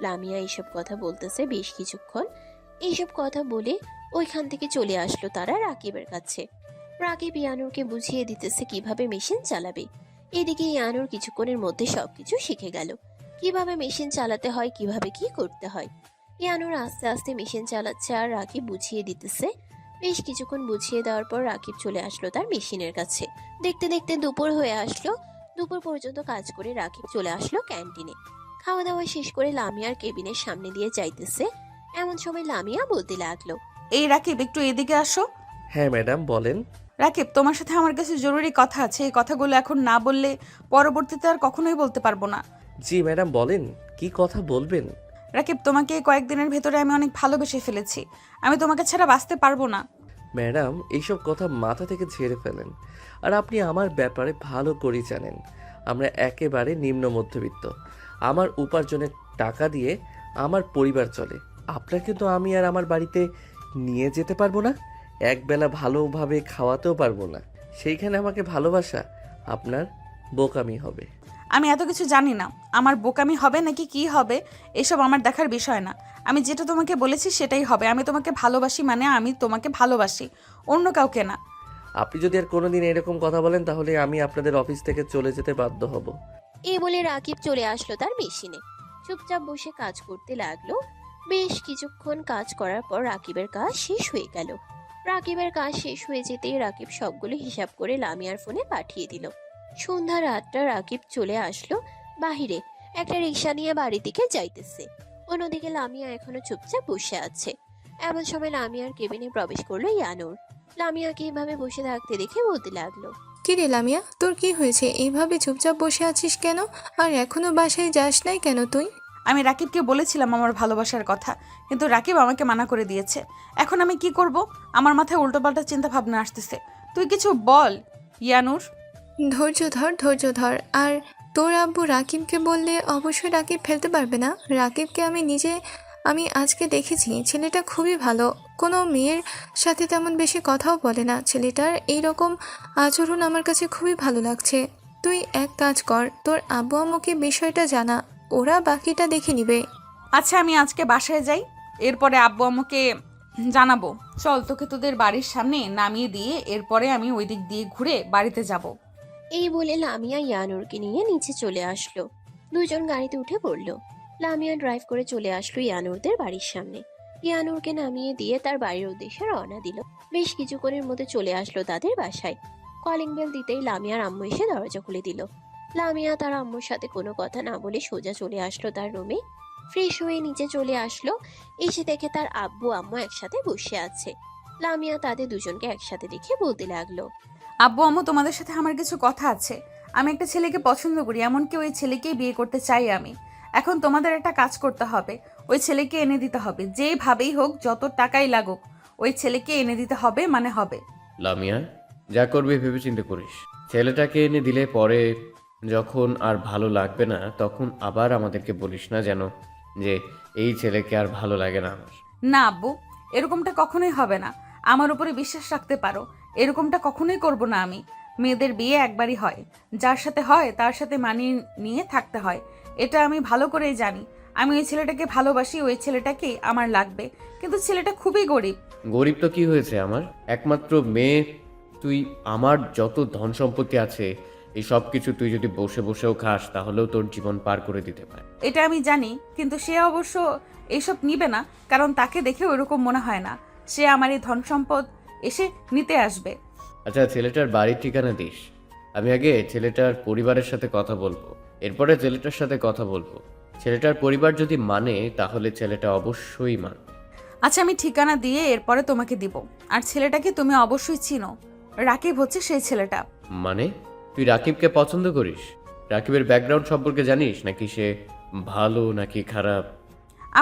লামিয়া এইসব কথা বলতেছে বেশ কিছুক্ষণ। এইসব কথা বলে ওইখান থেকে চলে আসলো তারা রাকিবের কাছে। রাকিব ইয়ানুরকে বুঝিয়ে দিতেছে কিভাবে মেশিন চালাবে। এদিকে ইয়ানুর কিছুক্ষণের মধ্যে সবকিছু শিখে গেল, কিভাবে মেশিন চালাতে হয়, কিভাবে কি করতে হয়। ইয়ানুর আস্তে আস্তে মেশিন চালাচ্ছে আর রাকিব বুঝিয়ে দিতেছে। বেশ কিছুক্ষণ বুঝিয়ে দেওয়ার পর রাকিব চলে আসলো তার মেশিনের কাছে। দেখতে দেখতে দুপুর হয়ে আসলো। দুপুর পর্যন্ত কাজ করে রাকিব চলে আসলো ক্যান্টিনে। খাওয়া দাওয়া শেষ করে লামিয়ার কেবিনের সামনে দিয়ে যাইতেছে। এমন সময় লামিয়া বলতে লাগলো, এই রাকিব, একটু এদিকে আসো। হ্যাঁ ম্যাডাম, বলেন। রাকিব, তোমার সাথে আমার কাছে জরুরি কথা আছে। এই কথাগুলো এখন না বললে পরবর্তীতে আর কখনোই বলতে পারবো না। জি ম্যাডাম, বলেন, কি কথা বলবেন? রাকিব, তোমাকে কয়েকদিনের ভেতরে আমি অনেক ভালোবেসে ফেলেছি। আমি তোমাকে ছাড়া বাঁচতে পারবো না। ম্যাডাম, এইসব কথা মাথা থেকে ঝেড়ে ফেলেন। আর আপনি আমার ব্যাপারে ভালো করেই জানেন, আমরা একেবারে নিম্ন মধ্যবিত্ত। আমার উপার্জনের টাকা দিয়ে আমার পরিবার চলে। আপনাকে তো আমি আর আমার বাড়িতে নিয়ে যেতে পারবো না, একবেলা ভালোভাবে খাওয়াতেও পারবো না। সেইখানে আমাকে ভালোবাসা আপনার বোকামি হবে। আমি এত কিছু জানি না, আমার বোকামি হবে নাকি কি হবে এসব আমার দেখার বিষয় না। আমি যেটা তোমাকে বলেছি সেটাই হবে। আমি তোমাকে ভালোবাসি মানে আমি তোমাকে ভালোবাসি, অন্য কাউকে না। আপনি যদি আর কোনোদিন এরকম কথা বলেন তাহলে আমি আপনাদের অফিস থেকে চলে যেতে বাধ্য হব। এই বলে রাকিব চলে আসলো তার মেশিনে। চুপচাপ বসে কাজ করতে লাগলো। বেশ কিছুক্ষণ কাজ করার পর রাকিবের কাজ শেষ হয়ে গেল। রাকিবের কাজ শেষ হয়ে যেতেই রাকিব সবগুলো হিসাব করে লামিয়ার ফোনে পাঠিয়ে দিল। সন্ধ্যা 8টা রাকিব চলে আসলো বাহিরে। একটা রিক্সা নিয়ে বাড়ি দিকে যাইতেছে। অন্যদিকে লামিয়া এখনো চুপচাপ বসে আছে। এমন সময় লামিয়ার কেবিনে প্রবেশ করলো ইয়ানুর। লামিয়াকে এভাবে বসে থাকতে দেখে বলতে লাগলো, কি রে লামিয়া, তোর কি হয়েছে? এইভাবে চুপচাপ বসে আছিস কেন? আর এখনো বাসায় যাস নাই কেন তুই? আমি রাকিবকে বলেছিলাম আমার ভালোবাসার কথা, কিন্তু রাকিব আমাকে মানা করে দিয়েছে। এখন আমি কি করব? আমার মাথায় উল্টোপাল্টা চিন্তা ভাবনা আসতেছে। তুই কিছু বল ইয়ানুর। ধৈর্য ধর। আর তোর আব্বু রাকিবকে বললে অবশ্যই রাকিব ফেলতে পারবে না। রাকিবকে আমি আজকে দেখেছি, ছেলেটা খুবই ভালো। কোনো মেয়ের সাথে তেমন বেশি কথাও বলে না। ছেলেটার এইরকম আচরণ আমার কাছে খুবই ভালো লাগছে। তুই এক কাজ কর, তোর আব্বু আম্মুকে বিষয়টা জানা, ওরা বাকিটা দেখে নিবে। আচ্ছা আমি আজকে বাসায় যাই, এরপরে আব্বু আম্মুকে জানাবো। চল তোকে তোদের বাড়ির সামনে নামিয়ে দিয়ে এরপরে আমি ওই দিক দিয়ে ঘুরে বাড়িতে যাব। এই বলে লামিয়া ইয়ানুরকে নিয়ে নিচে চলে আসলো। দুজন গাড়িতে উঠে পড়লো। লামিয়া ড্রাইভ করে চলে আসলো ইয়ানুরদের বাড়ির সামনে। ইয়ানুরকে নামিয়ে দিয়ে তার বাড়ির উদ্দেশ্যে রওনা দিল। বেশ কিছুক্ষণের মধ্যে চলে আসলো তাদের বাসায়। কলিং বেল দিতেই লামিয়ার আম্মু এসে দরজা খুলে দিল। লামিয়া তার আম্মুর সাথে কোনো কথা না বলে সোজা চলে আসলো তার রুমে। ফ্রেশ হয়ে নিচে চলে আসলো। এসে দেখে তার আব্বু আম্মু একসাথে বসে আছে। লামিয়া তাদের দুজনকে একসাথে দেখে বলতে লাগলো, আব্বু আম্মু, তোমাদের সাথে আমার কিছু কথা আছে। আমি একটা ছেলেকে পছন্দ করি, এমনকি ওই ছেলেকেই বিয়ে করতে চাই আমি। এখন তোমাদের একটা কাজ করতে হবে, ওই ছেলেকে এনে দিতে হবে, যেভাবেই হোক, যত টাকাই লাগুক, ওই ছেলেকে এনে দিতে হবে, মানে হবে। লামিয়া, যা করবি ভেবেচিন্তে করিস। ছেলেটাকে এনে দিলে পরে যখন আর ভালো লাগবে না তখন আবার আমাদেরকে বলিস না যেন যে এই ছেলেকে আর ভালো লাগে না আমার। না আব্বু, এরকমটা কখনোই হবে না, আমার উপরে বিশ্বাস রাখতে পারো। এরকমটা কখনোই করব না আমি। মেয়েদের বিয়ে একবারই হয়, যার সাথে হয় তার সাথে মানিয়ে নিয়ে থাকতে হয়, এটা আমি ভালো করেই জানি। আমি ওই ছেলেটাকে ভালোবাসি, ওই ছেলেটাকেই আমার লাগবে, কিন্তু ছেলেটা খুবই গরিব। গরিব তো কি হয়েছে, আমার একমাত্র মেয়ে তুই। আমার যত ধন সম্পত্তি আছে এই সব কিছু তুই যদি বসে বসেও খাস তাহলেও তোর জীবন পার করে দিতে পারে। এটা আমি জানি, কিন্তু সে অবশ্য এইসব নিবে না, কারণ তাকে দেখে ওরকম মনে হয় না সে আমার এই ধন সম্পদ এসে নিতে আসবে। আচ্ছা, ছেলেটার বাড়ির ঠিকানা দিস। আমি আগে ছেলেটার পরিবারের সাথে কথা বলবো, এরপরে ছেলেটার সাথে কথা বলবো। ছেলেটার পরিবার যদি মানে তাহলে ছেলেটা অবশ্যই মানবে। আচ্ছা, আমি ঠিকানা দিয়ে এরপরে তোমাকে দিব। আর ছেলেটাকে তুমি অবশ্যই চিনো, রাকিব হচ্ছে সেই ছেলেটা। মানে তুই রাকিবকে পছন্দ করিস? রাকিবের ব্যাকগ্রাউন্ড সম্পর্কে জানিস নাকি সে ভালো নাকি খারাপ?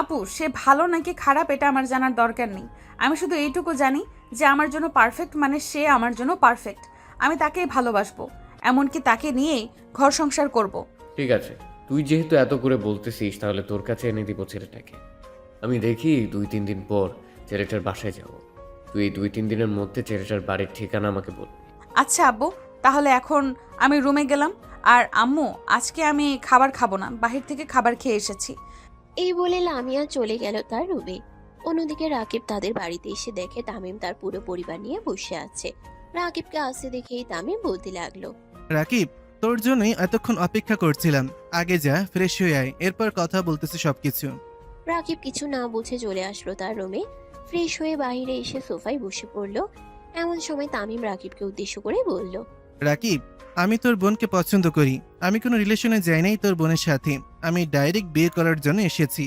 আপু, সে ভালো নাকি খারাপ এটা আমার জানার দরকার নেই। আমি শুধু এইটুকু জানি যে আমার জন্য পারফেক্ট, মানে সে আমার জন্য পারফেক্ট। আমি তাকেই ভালোবাসবো, এমনকি তাকে নিয়েই ঘর সংসার করব। ঠিক আছে, তুই যেহেতু এত করে বলতেছিস তাহলে তোর কাছে এনে দিব ছেলেটাকে। আমি দেখি 2-3 দিন পর ছেলেটার বাসায় যাব। তুই এই 2-3 দিনের মধ্যে ছেলেটার বাড়ির ঠিকানা আমাকে বলবি। আচ্ছা আব্বু, তাহলে এখন আমি রুমে গেলাম। আর আম্মু, আজকে আমি খাবার খাবো না, বাহির থেকে খাবার খেয়ে এসেছি। এই বলে লামিয়া চলে গেল তার রুমে। অন্যদিকে রাকিব তাদের বাড়িতে এসে দেখে তামিম তার পুরো পরিবার নিয়ে বসে আছে। রাকিবকে আসতে দেখেই তামিম বলতে লাগলো, রাকিব, তোর জন্যই এতক্ষণ অপেক্ষা করছিলাম। আগে যা, ফ্রেশ হয়ে আয়, এরপর কথা বলতেছি সবকিছু। রাকিব কিছু না বুঝে চলে আসলো তার রুমে। ফ্রেশ হয়ে বাইরে এসে সোফায় বসে পড়লো। এমন সময় তামিম রাকিবকে উদ্দেশ্য করে বলল, রাকিব, আমি তোর বোনকে পছন্দ করি। আমি কোনো রিলেশনে যাই নাই তোর বোনের সাথে। আমি ডাইরেক্ট বিয়ে করার জন্য এসেছি।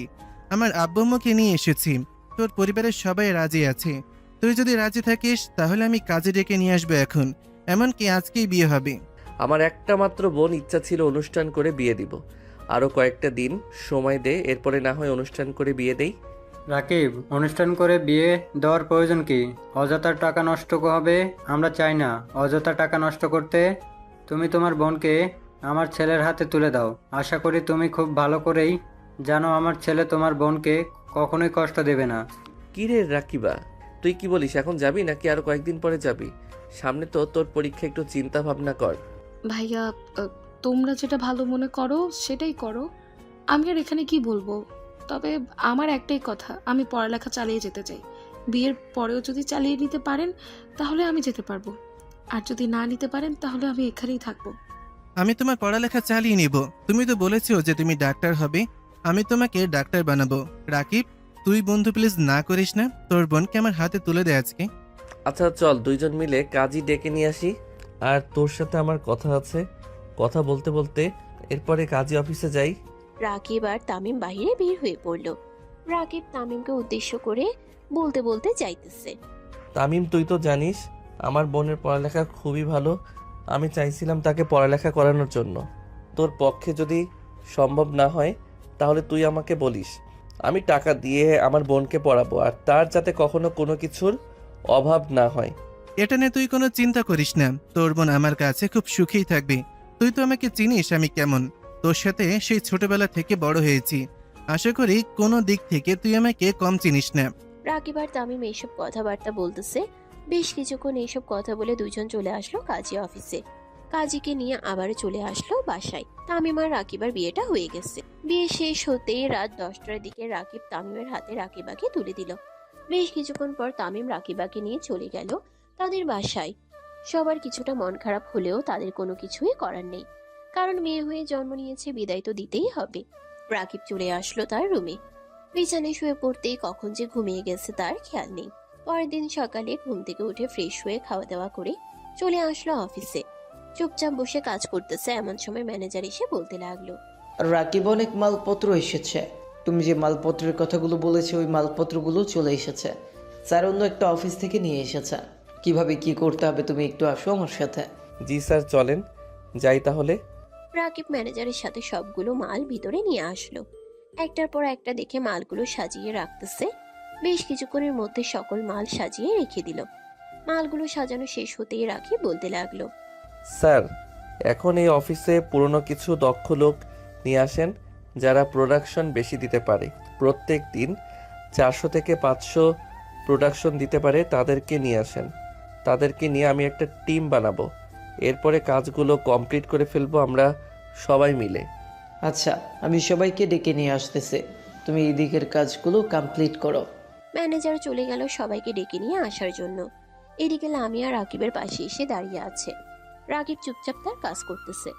আমার আব্বু আম্মুকে নিয়ে এসেছি। তোর পরিবারের সবাই রাজি আছে। তুই যদি রাজি থাকিস তাহলে আমি কাজে ডেকে নিয়ে আসবো এখন, এমনকি আজকেই বিয়ে হবে। আমার একটা মাত্র বোন ইচ্ছা ছিল অনুষ্ঠান করে বিয়ে দিব। আরও কয়েকটা দিন সময় দে, এরপরে না হয় অনুষ্ঠান করে বিয়ে দেই। রাকিব, অনুষ্ঠান করে বিয়ে দেওয়ার প্রয়োজন কি? অযথা টাকা নষ্ট হবে, আমরা চাই না অযথা টাকা নষ্ট করতে। তুমি তোমার বোনকে আমার ছেলের হাতে তুলে দাও। আশা করি তুমি খুব ভালো করেই জানো আমার ছেলে তোমার বোনকে কখনোই কষ্ট দেবে না। কি রে রাকিবা, তুই কি বলিস? এখন যাবি নাকি আরো কয়েকদিন পরে যাবি? সামনে তো তোর পরীক্ষা, একটু চিন্তা ভাবনা কর। ভাইয়া, তোমরা যেটা ভালো মনে করো সেটাই করো, আমি আর এখানে কি বলবো। তবে আমার একটাই কথা, আমি পড়ালেখা চালিয়ে যেতে চাই। বিয়ের পরেও যদি চালিয়ে নিতে পারেন তাহলে আমি যেতে পারবো, আর যদি না নিতে পারেন তাহলে আমি এখানেই থাকবো। আমি তোমার পড়ালেখা চালিয়ে নিব। তুমি তো বলেছো যে তুমি ডাক্তার হবে, আমি তোমাকে ডাক্তার বানাবো। রাকিব, তুই বন্ধু প্লিজ না করিস না, তোর বোনকে আমার হাতে তুলে দে আজকে। আচ্ছা চল, দুইজন মিলে কাজী ডেকে নিয়ে আসি। আর তোর সাথে আমার কথা আছে, কথা বলতে বলতে এরপরে কাজী অফিসে যাই। রাকিব আর তামিম বাইরে বের হয়ে পড়ল। রাকিব তামিমকে উদ্দেশ্য করে বলতে বলতে যাইতেছে, তামিম, তুই তো জানিস আমার বোনের পড়ালেখা খুবই ভালো। আমি চাইছিলাম তাকে পড়ালেখা করানোর জন্য। তোর পক্ষে যদি সম্ভব না হয় তাহলে তুই আমাকে বলিস, আমি টাকা দিয়ে আমার বোনকে পড়াবো, আর তার যাতে কখনো কোনো কিছুর অভাব না হয়। এটা নিয়ে তুই কোনো চিন্তা করিস না, তোর বোন আমার কাছে খুব সুখেই থাকবে। তুই তো আমাকে চিনিস আমি কেমন, তোর সাথে সেই ছোটবেলা থেকে বড় হয়েছি। আশা করি কোনো দিক থেকে তুই আমাকে কম চিনিস না। রাকিব আর তামিম এইসব কথাবার্তা বলতেছে। বেশ কিছুক্ষণ এইসব কথা বলে দুজন চলে আসলো কাজী অফিসে। কাজীকে নিয়ে আবার চলে আসলো বাসায়। তামিম আর রাকিবার বিয়েটা হয়ে গেছে। বিয়ে শেষ হতেই রাত 10টার দিকে রাকিব তামিমের হাতে রাকিবাকে তুলে দিল। বেশ কিছুক্ষণ পর তামিম রাকিবাকে নিয়ে চলে গেল তাদের বাসায়। সবার কিছুটা মন খারাপ হলেও তাদের কোনো কিছুই করার নেই, কারণ মেয়ে হয়ে জন্ম নিয়েছে, বিদায় তো দিতেই হবে। রাকিব চলে আসলো তার রুমে। বিছানায় শুয়ে পড়তেই কখন যে ঘুমিয়ে গেছে তার খেয়াল নেই। পরের দিন সকালে ঘুম থেকে উঠে ফ্রেশ হয়ে খাওয়া দাওয়া করে চলে আসলো অফিসে। চুপচাপ বসে কাজ করতেছে, এমন সময় ম্যানেজার এসে বলতে লাগলো, রাকিব, অনেক মালপত্র এসেছে। তুমি যে মালপত্রের কথাগুলো বলেছো ওই মালপত্রগুলো চলে এসেছে। স্যার অন্য একটা অফিস থেকে নিয়ে এসেছে। কিভাবে কি করতে হবে তুমি একটু আসো আমার সাথে। জি স্যার, চলেন যাই তাহলে। রাকিব ম্যানেজারের সাথে সবগুলো মাল ভিতরে নিয়ে আসলো। একটার পর একটা দেখে মালগুলো সাজিয়ে রাখতেছে। বেশ কিছুক্ষণের মধ্যে সকল মাল সাজিয়ে রেখে দিল। মালগুলো সাজানো শেষ হতেই রাকিব বলতে লাগলো, স্যার, এখন এই অফিসে পুরনো কিছু দক্ষ লোক নিয়ে আসেন যারা প্রোডাকশন বেশি দিতে পারে। প্রত্যেক দিন 400 থেকে 500 প্রোডাকশন দিতে পারে, তাদেরকে নিয়ে আসেন। তাদেরকে নিয়ে আমি একটা টিম বানাবো। এরপরে কাজগুলো কমপ্লিট করে ফেলবো আমরা সবাই মিলে। আচ্ছা, আমি সবাইকে ডেকে নিয়ে আসতেছে, তুমি এই দিকের কাজগুলো কমপ্লিট করো। ম্যানেজার চলে গেল সবাইকে ডেকে নিয়ে আসার জন্য। এদিকে লামিয়া রাকিবের পাশে এসে দাঁড়িয়ে আছে। রাকিব চুপচাপ তার কাজ করতেছে।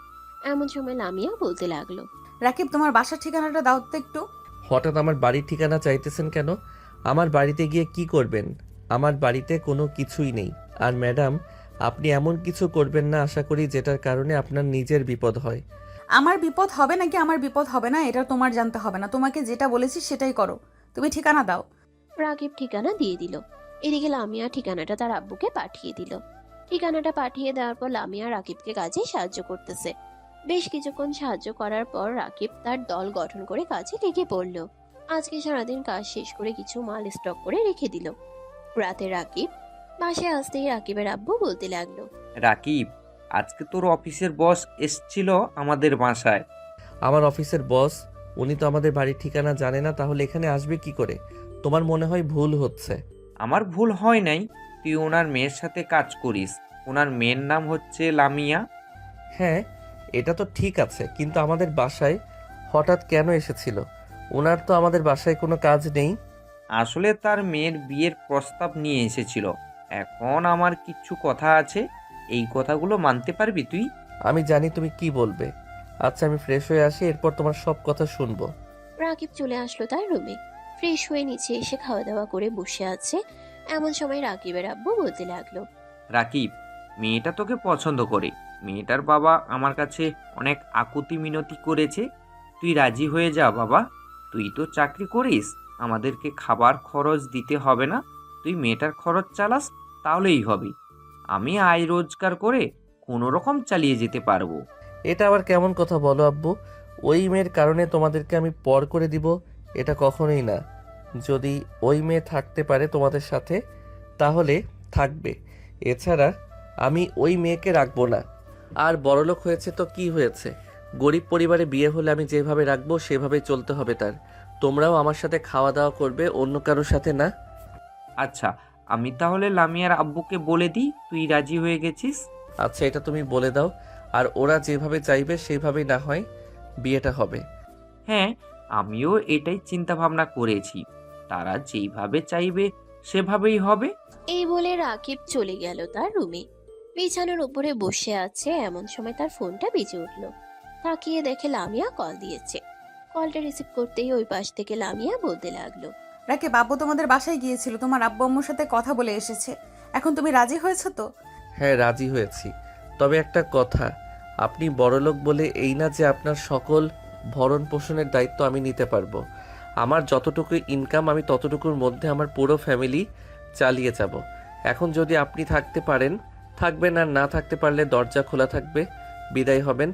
এমন সময় লামিয়া বলতে লাগলো, রাকিব, তোমার বাসার ঠিকানাটা দাও তো একটু। হঠাৎ আমার বাড়ির ঠিকানা চাইতেছেন কেন? আমার বাড়িতে গিয়ে কি করবেন? আমার বাড়িতে কোনো কিছুই নেই। আর ম্যাডাম, আপনি এমন কিছু করবেন না আশা করি যেটার কারণে আপনার নিজের বিপদ হয়। আমার বিপদ হবে নাকি আমার বিপদ হবে না এটা তোমার জানতে হবে না। তোমাকে যেটা বলেছি সেটাই করো। তুমি ঠিকানা দাও। রাকিব ঠিকানা দিয়ে দিল। এদিকে লামিয়া ঠিকানাটা তার আব্বুকে পাঠিয়ে দিল। ঠিকানাটা পাঠিয়ে দেওয়ার পর লামিয়া রাকিবকে কাজে সাহায্য করতেছে। বেশ কিছুক্ষণ সাহায্য করার পর রাকিব তার দল গঠন করে কাজে লেগে পড়ল। আজকে সারাদিন কাজ শেষ করে কিছু মাল স্টক করে রেখে দিল। রাতে রাকিব বাসায় আসতেই রাকিবের আব্বু বলতে লাগলো, রাকিব, আজকে তোর অফিসের বস এসছিল আমাদের বাসায়। আমার অফিসের বস? উনি তো আমাদের বাড়ির ঠিকানা জানে না, তাহলে এখানে আসবে কি করে? তোমার মনে হয় ভুল হচ্ছে। আমার ভুল হয় নাই, তুই ওনার মেয়ের সাথে কাজ করিস। ওনার মেয়ের নাম হচ্ছে লামিয়া। হ্যাঁ, এটা তো ঠিক আছে, কিন্তু আমাদের বাসায় হঠাৎ কেন এসেছিল? ওনার তো আমাদের বাসায় কোনো কাজ নেই। আসলে তার মেয়ের বিয়ের প্রস্তাব নিয়ে এসেছিল। এখন আমার কিছু কথা আছে, এই কথাগুলো মানতে পারবি তুই? আমি জানি তুমি কি বলবে। আচ্ছা, আমি ফ্রেশ হয়ে আসি, এরপর তোমার সব কথা শুনবো। রাকিব চলে আসলো তার রুমে। ফ্রেশ হয়ে নিচে এসে খাওয়া দাওয়া করে বসে আছে। এমন সময় রাকিবের আব্বু বলতে লাগলো, রাকিব, মেয়েটা তোকে পছন্দ করে। মেয়েটার বাবা আমার কাছে অনেক আকুতি মিনতি করেছে। তুই রাজি হয়ে যা বাবা। তুই তো চাকরি করিস, আমাদেরকে খাবার খরচ দিতে হবে না। তুই মেয়েটার খরচ চালাস তাহলেই হবে। আমি আয় রোজগার করে কোনো রকম চালিয়ে যেতে পারবো। এটা আবার কেমন কথা বলো আব্বু? ওই মেয়ের কারণে তোমাদেরকে আমি পর করে দিব? এটা কখনোই না। যদি ওই মেয়ে থাকতে পারে তোমাদের সাথে তাহলে থাকবে, এছাড়া আমি ওই মেয়েকে রাখবো না। আর বড়লোক হয়েছে তো কি হয়েছে, গরিব পরিবারে বিয়ে হলে আমি যেভাবে রাখবো সেভাবেই চলতে হবে তার। তোমরাও আমার সাথে খাওয়া দাওয়া করবে, অন্য কারোর সাথে না। আচ্ছা, আমি তাহলে লামিয়ার আব্বুকে বলে দিই তুই রাজি হয়ে গেছিস। আচ্ছা, এটা তুমি বলে দাও। আর ওরা যেভাবে চাইবে সেভাবেই না হয় বিয়েটা হবে। হ্যাঁ, আমিও এটাই চিন্তা ভাবনা করেছি। তারা যেইভাবে চাইবে সেভাবেই হবে। এই বলে রাকিব চলে গেল তার রুমে। বিছানার উপরে বসে আছে। এমন সময় তার ফোনটা বেজে উঠল। তাকিয়ে দেখে লামিয়া কল দিয়েছে। কলটা রিসিভ করতেই ওই পাশ থেকে লামিয়া বলতে লাগলো, রাকিব, আব্বু তোমাদের বাসায় গিয়েছিল, তোমার আব্বু আম্মুর সাথে কথা বলে এসেছে। এখন তুমি রাজি হয়েছো তো? হ্যাঁ, রাজি হয়েছি। তবে একটা কথা, আপনি বড়লোক বলে এই না যে আপনার সকল ভরণ পোষণের দায়িত্ব আমি নিতে পারবো। আমার যতটুকু ইনকাম আমি ততটুকুর মধ্যে আমার পুরো ফ্যামিলি চালিয়ে যাব। এখন যদি আপনি থাকতে পারেন থাকবেন, আর না থাকতে পারলে দরজা খোলা থাকবে, বিদায় হবেন।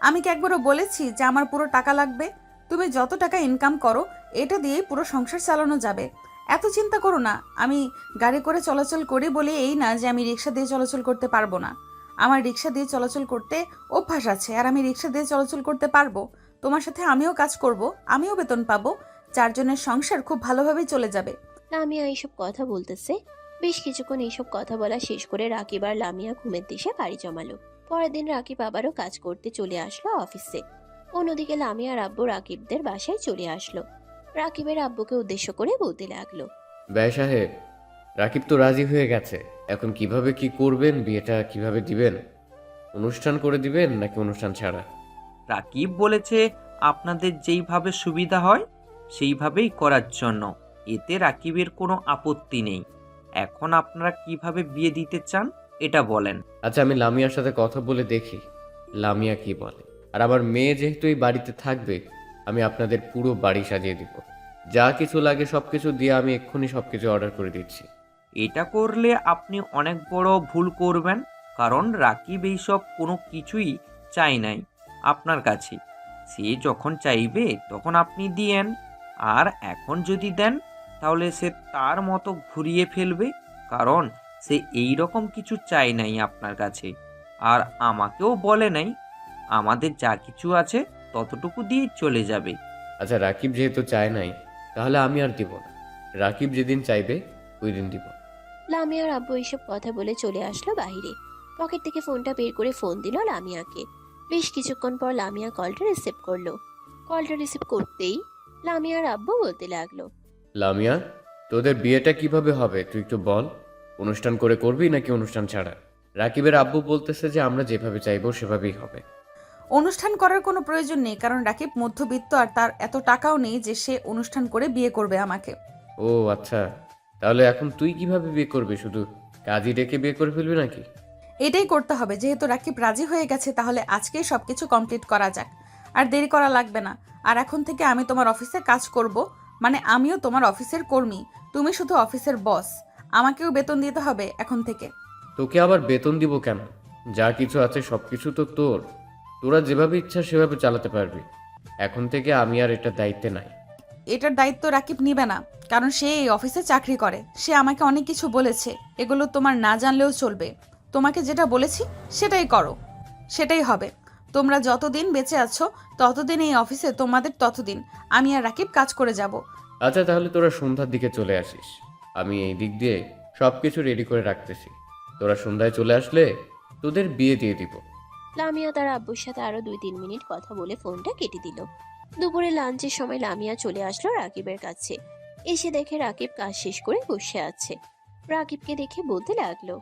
আমি কি একবারও বলেছি যে আমার পুরো টাকা লাগবে? তুমি যত টাকা ইনকাম করো এটা দিয়েই পুরো সংসার চালানো যাবে। এত চিন্তা করো না। আমি গাড়ি করে চলাচল করি বলে এই না যে আমি রিক্সা দিয়ে চলাচল করতে পারবো না। আমার রিক্সা দিয়ে চলাচল করতে অভ্যাস আছে, আর আমি রিক্সা দিয়ে চলাচল করতে পারবো। তোমার সাথে আমিও কাজ করব, আমিও বেতন পাবো। 4 জনের সংসার খুব ভালোভাবেই চলে যাবে। লামিয়া এইসব কথা বলতেছে। বেশ কিছুক্ষণ এইসব কথা বলা শেষ করে রাকিব আর লামিয়া ঘুমের দেশে পাড়ি জমালো। পরের দিন রাকিব আবারও কাজ করতে চলে আসলো অফিসে। অন্যদিকে লামিয়ার আব্বু রাকিবদের বাসায় চলে আসলো। রাকিবের আব্বুকে উদ্দেশ্য করে বলতে লাগলো, ভাই সাহেব, রাকিব তো রাজি হয়ে গেছে। এখন কিভাবে কি করবেন? বিয়েটা কিভাবে দিবেন? অনুষ্ঠান করে দিবেন নাকি অনুষ্ঠান ছাড়া? রাকিব বলেছে আপনাদের যেইভাবে সুবিধা হয় সেইভাবেই করার জন্য। এতে রাকিবের কোনো আপত্তি নেই। এখন আপনারা কিভাবে বিয়ে দিতে চান এটা বলেন। আচ্ছা, আমি লামিয়ার সাথে কথা বলে দেখি লামিয়া কি বলে। আর আমার মেয়ে যেহেতু এই বাড়িতে থাকবে, আমি আপনাদের পুরো বাড়ি সাজিয়ে দিব। যা কিছু লাগে সবকিছু দিয়ে আমি এক্ষুনি সবকিছু অর্ডার করে দিচ্ছি। এটা করলে আপনি অনেক বড় ভুল করবেন, কারণ রাকিব এইসব কোনো কিছুই চাই নাই। আপনার কাছে। সে যখন চাইবে তখন আপনি দিয়েন, আর এখন যদি দেন তাহলে সে তার মতো ঘুরিয়ে ফেলবে, কারণ সে এই রকম কিছু চাই নাই আপনার কাছে, আর আমাকেও বলে নাই। আমাদের যা কিছু আছে ততটুকু দিয়ে চলে যাবে। আচ্ছা, রাকিব যেহেতু চায় নাই, তাহলে আমি আর দিব না। রাকিব যেদিন চাইবে ওই দিন দিব। লামিয়ার আব্বু এইসব কথা বলে চলে আসলো বাইরে। পকেট থেকে ফোনটা বের করে ফোন দিল লামিয়াকে। বেশ কিছুক্ষণ পর লামিয়া কলটা রিসিভ করলো। কলটা রিসিভ করতেই লামিয়ার আব্বু বলতে লাগলো, লামিয়া, তোদের বিয়েটা কিভাবে হবে তুই একটু বল। অনুষ্ঠান করে করবি নাকি অনুষ্ঠান ছাড়া? রাকিবের আব্বু বলতেছে যে আমরা যেভাবে চাইবো সেভাবেই হবে। অনুষ্ঠান করার কোনো প্রয়োজন নেই, কারণ রাকিব মধ্যবিত্ত আর তার এত টাকাও নেই যে সে অনুষ্ঠান করে বিয়ে করবে আমাকে। ও আচ্ছা, তাহলে এখন তুই কিভাবে বিয়ে করবি? শুধু কাজী ডেকে বিয়ে করে ফেলবি নাকি? এটাই করতে হবে, যেহেতু রাকিব রাজি হয়ে গেছে তাহলে আজকেই সবকিছু কমপ্লিট করা যাক। আর দেরি করা লাগবে না। আর এখন থেকে আমি তোমার অফিসে কাজ করব, মানে আমিও তোমার অফিসের কর্মী, তুমি শুধু অফিসের বস। আমাকেও বেতন দিতে হবে এখন থেকে। তোকে আবার বেতন দিব কেন? যা কিছু আছে সবকিছু তো তোর। তোরা যেভাবে ইচ্ছা সেভাবে চালাতে পারবি। এখন থেকে আমি আর এটা দায়িত্বে নাই। এটার দায়িত্ব রাকিব নিবে না, কারণ সে এই অফিসে চাকরি করে। সে আমাকে অনেক কিছু বলেছে, এগুলো তোমার না জানলেও চলবে। তোমাকে যেটা বলেছি সেটাই করো, সেটাই হবে। তোমরা যতদিন বেঁচে আছো ততদিন এই অফিসে তোমাদের ততদিন আমি আর রাকিব কাজ করে যাব। আচ্ছা, তাহলে তোরা সন্ধ্যার দিকে চলে আসিস। আমি এই দিক দিয়ে সবকিছু রেডি করে রাখতেছি। তোরা সন্ধ্যায় চলে আসলে তোদের বিয়ে দিয়ে দিব। লামিয়া তার আব্বুর সাথে আরো 2-3 মিনিট কথা বলে ফোনটা কেটে দিল। দুপুরে লাঞ্চের সময় লামিয়া চলে আসলো রাকিবের কাছে। এসে দেখে রাকিব কাজ শেষ করে বসে আছে। রাকিবকে দেখে বলতে লাগলো,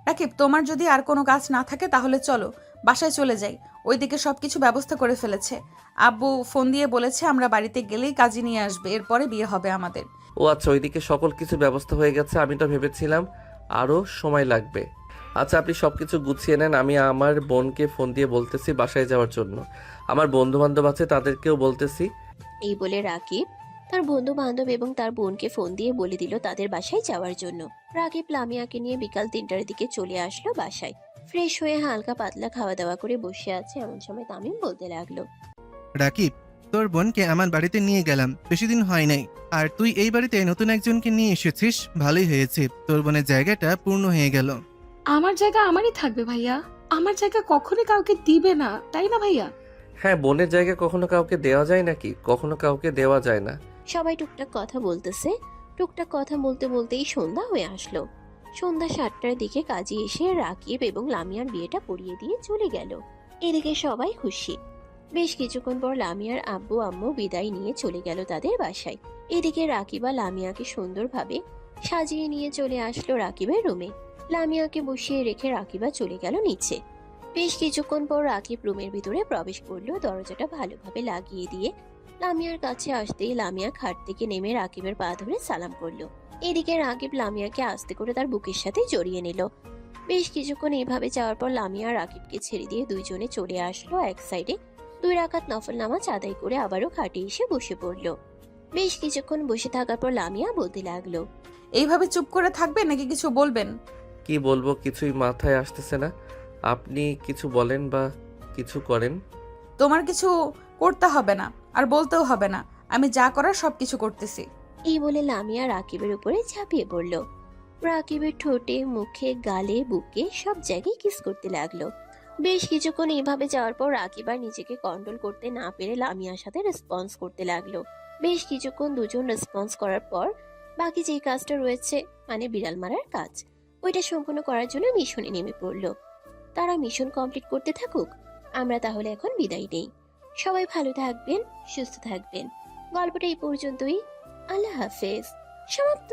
রাকিব, তোমার যদি আর কোনো কাজ না থাকে তাহলে চলো বাসায় চলে যাই। ওইদিকে সবকিছু ব্যবস্থা করে ফেলেছে। আব্বু ফোন দিয়ে বলেছে আমরা বাড়িতে গেলেই কাজী নিয়ে আসবে, এরপরে বিয়ে হবে আমাদের। ও আচ্ছা, ওইদিকে সকল কিছু ব্যবস্থা হয়ে গেছে। আমি তো ভেবেছিলাম আরও সময় লাগবে। আচ্ছা, আপনি সব কিছু গুছিয়ে নেন। আমি আমার বোনকে ফোন দিয়ে বলতেছি বাসায় যাওয়ার জন্য। আমার বন্ধু বান্ধব আছে, তাদেরকেও বলতেছি। এই বলে রাকিব তার বন্ধু বান্ধব এবং তার বোনকে ফোন দিয়ে বলে দিল তাদের বাসায় যাওয়ার জন্য। রাকিব লামিয়াকে নিয়ে বিকাল 3টার দিকে চলে আসলো বাসায়। ফ্রেশ হয়ে হালকা পাতলা খাওয়া দাওয়া করে বসে আছে, এমন সময় তামিম বলতে লাগলো, রাকিব, তোর বোনকে আমার বাড়িতে নিয়ে গেলাম, বেশি দিন হয় নাই। আর তুই এই বাড়িতে নতুন একজনকে নিয়ে এসেছিস, ভালোই হয়েছে। তোর বোনের জায়গাটা পূর্ণ হয়ে গেল। আমার জায়গা আমারই থাকবে ভাইয়া। আমার জায়গা কখনোই কাউকে দিবে না, তাই না ভাইয়া? হ্যাঁ, বোনের জায়গা কখনো কাউকে দেওয়া যায় নাকি? কখনো কাউকে দেওয়া যায় না। সবাই টুকটাক কথা বলতেছে। টুকটাক কথা বলতে বলতেই সন্ধ্যা হয়ে আসলো। সন্ধ্যা 7টার দিকে কাজী এসে রাকিব এবং লামিয়ার বিয়েটা পড়িয়ে দিয়ে চলে গেল। এদিকে সবাই খুশি। বেশ কিছুক্ষণ পর লামিয়ার আব্বু আম্মু বিদায় নিয়ে চলে গেল তাদের বাসায়। এদিকে রাকিবা লামিয়াকে সুন্দরভাবে সাজিয়ে নিয়ে চলে আসলো রাকিবের রুমে। লামিয়াকে বসিয়ে রেখে রাকিবা চলে গেল নিচে। বেশ কিছুক্ষণ পর রাকিব রুমের ভিতরে প্রবেশ করলো। দরজাটা ভালোভাবে লাগিয়ে দিয়ে লামিয়ার কাছে আসতেই লামিয়া খাট থেকে নেমে রাকিবের পা ধরে সালাম করলো। এদিকে রাকিব লামিয়াকে আস্তে করে তার বুকের সাথে জড়িয়ে নিল। বেশ কিছুক্ষণ এইভাবে যাওয়ার পর লামিয়া রাকিবকে ছেড়ে দিয়ে দুইজনে চলে আসলো এক সাইডে। 2 রাকাত নফল নামাজ আদায় করে আবারও খাটে এসে বসে পড়লো। বেশ কিছুক্ষণ বসে থাকার পর লামিয়া বলতে লাগলো, এইভাবে চুপ করে থাকবে নাকি কিছু বলবেন? কি বলবো কিছুই মাথায় আসতেছে না। আপনি কিছু বলেন বা কিছু করেন। তোমার কিছু করতে হবে না আর বলতেও হবে না, আমি যা করার সবকিছু করতেছি। এই বলে লামিয়া রাকিবের উপরে ঝাঁপিয়ে পড়ল। রাকিবের ঠোঁটে, মুখে, গালে, বুকে সব জায়গায় কিস করতে লাগলো। বেশ কিছুক্ষণ এইভাবে যাওয়ার পর রাকিব আর নিজেকে কন্ট্রোল করতে না পেরে লামিয়ার সাথে রেসপন্স করতে লাগলো। বেশ কিছুক্ষণ দুজন রেসপন্স করার পর বাকি যে কাজটা রয়েছে, মানে বিড়াল মারার কাজ, ওইটা সম্পূর্ণ করার জন্য মিশনে নেমে পড়লো। তারা মিশন কমপ্লিট করতে থাকুক, আমরা তাহলে এখন বিদায় নেই। সবাই ভালো থাকবেন, সুস্থ থাকবেন। গল্পটা এই পর্যন্তই। আল্লাহ হাফেজ। সমাপ্ত।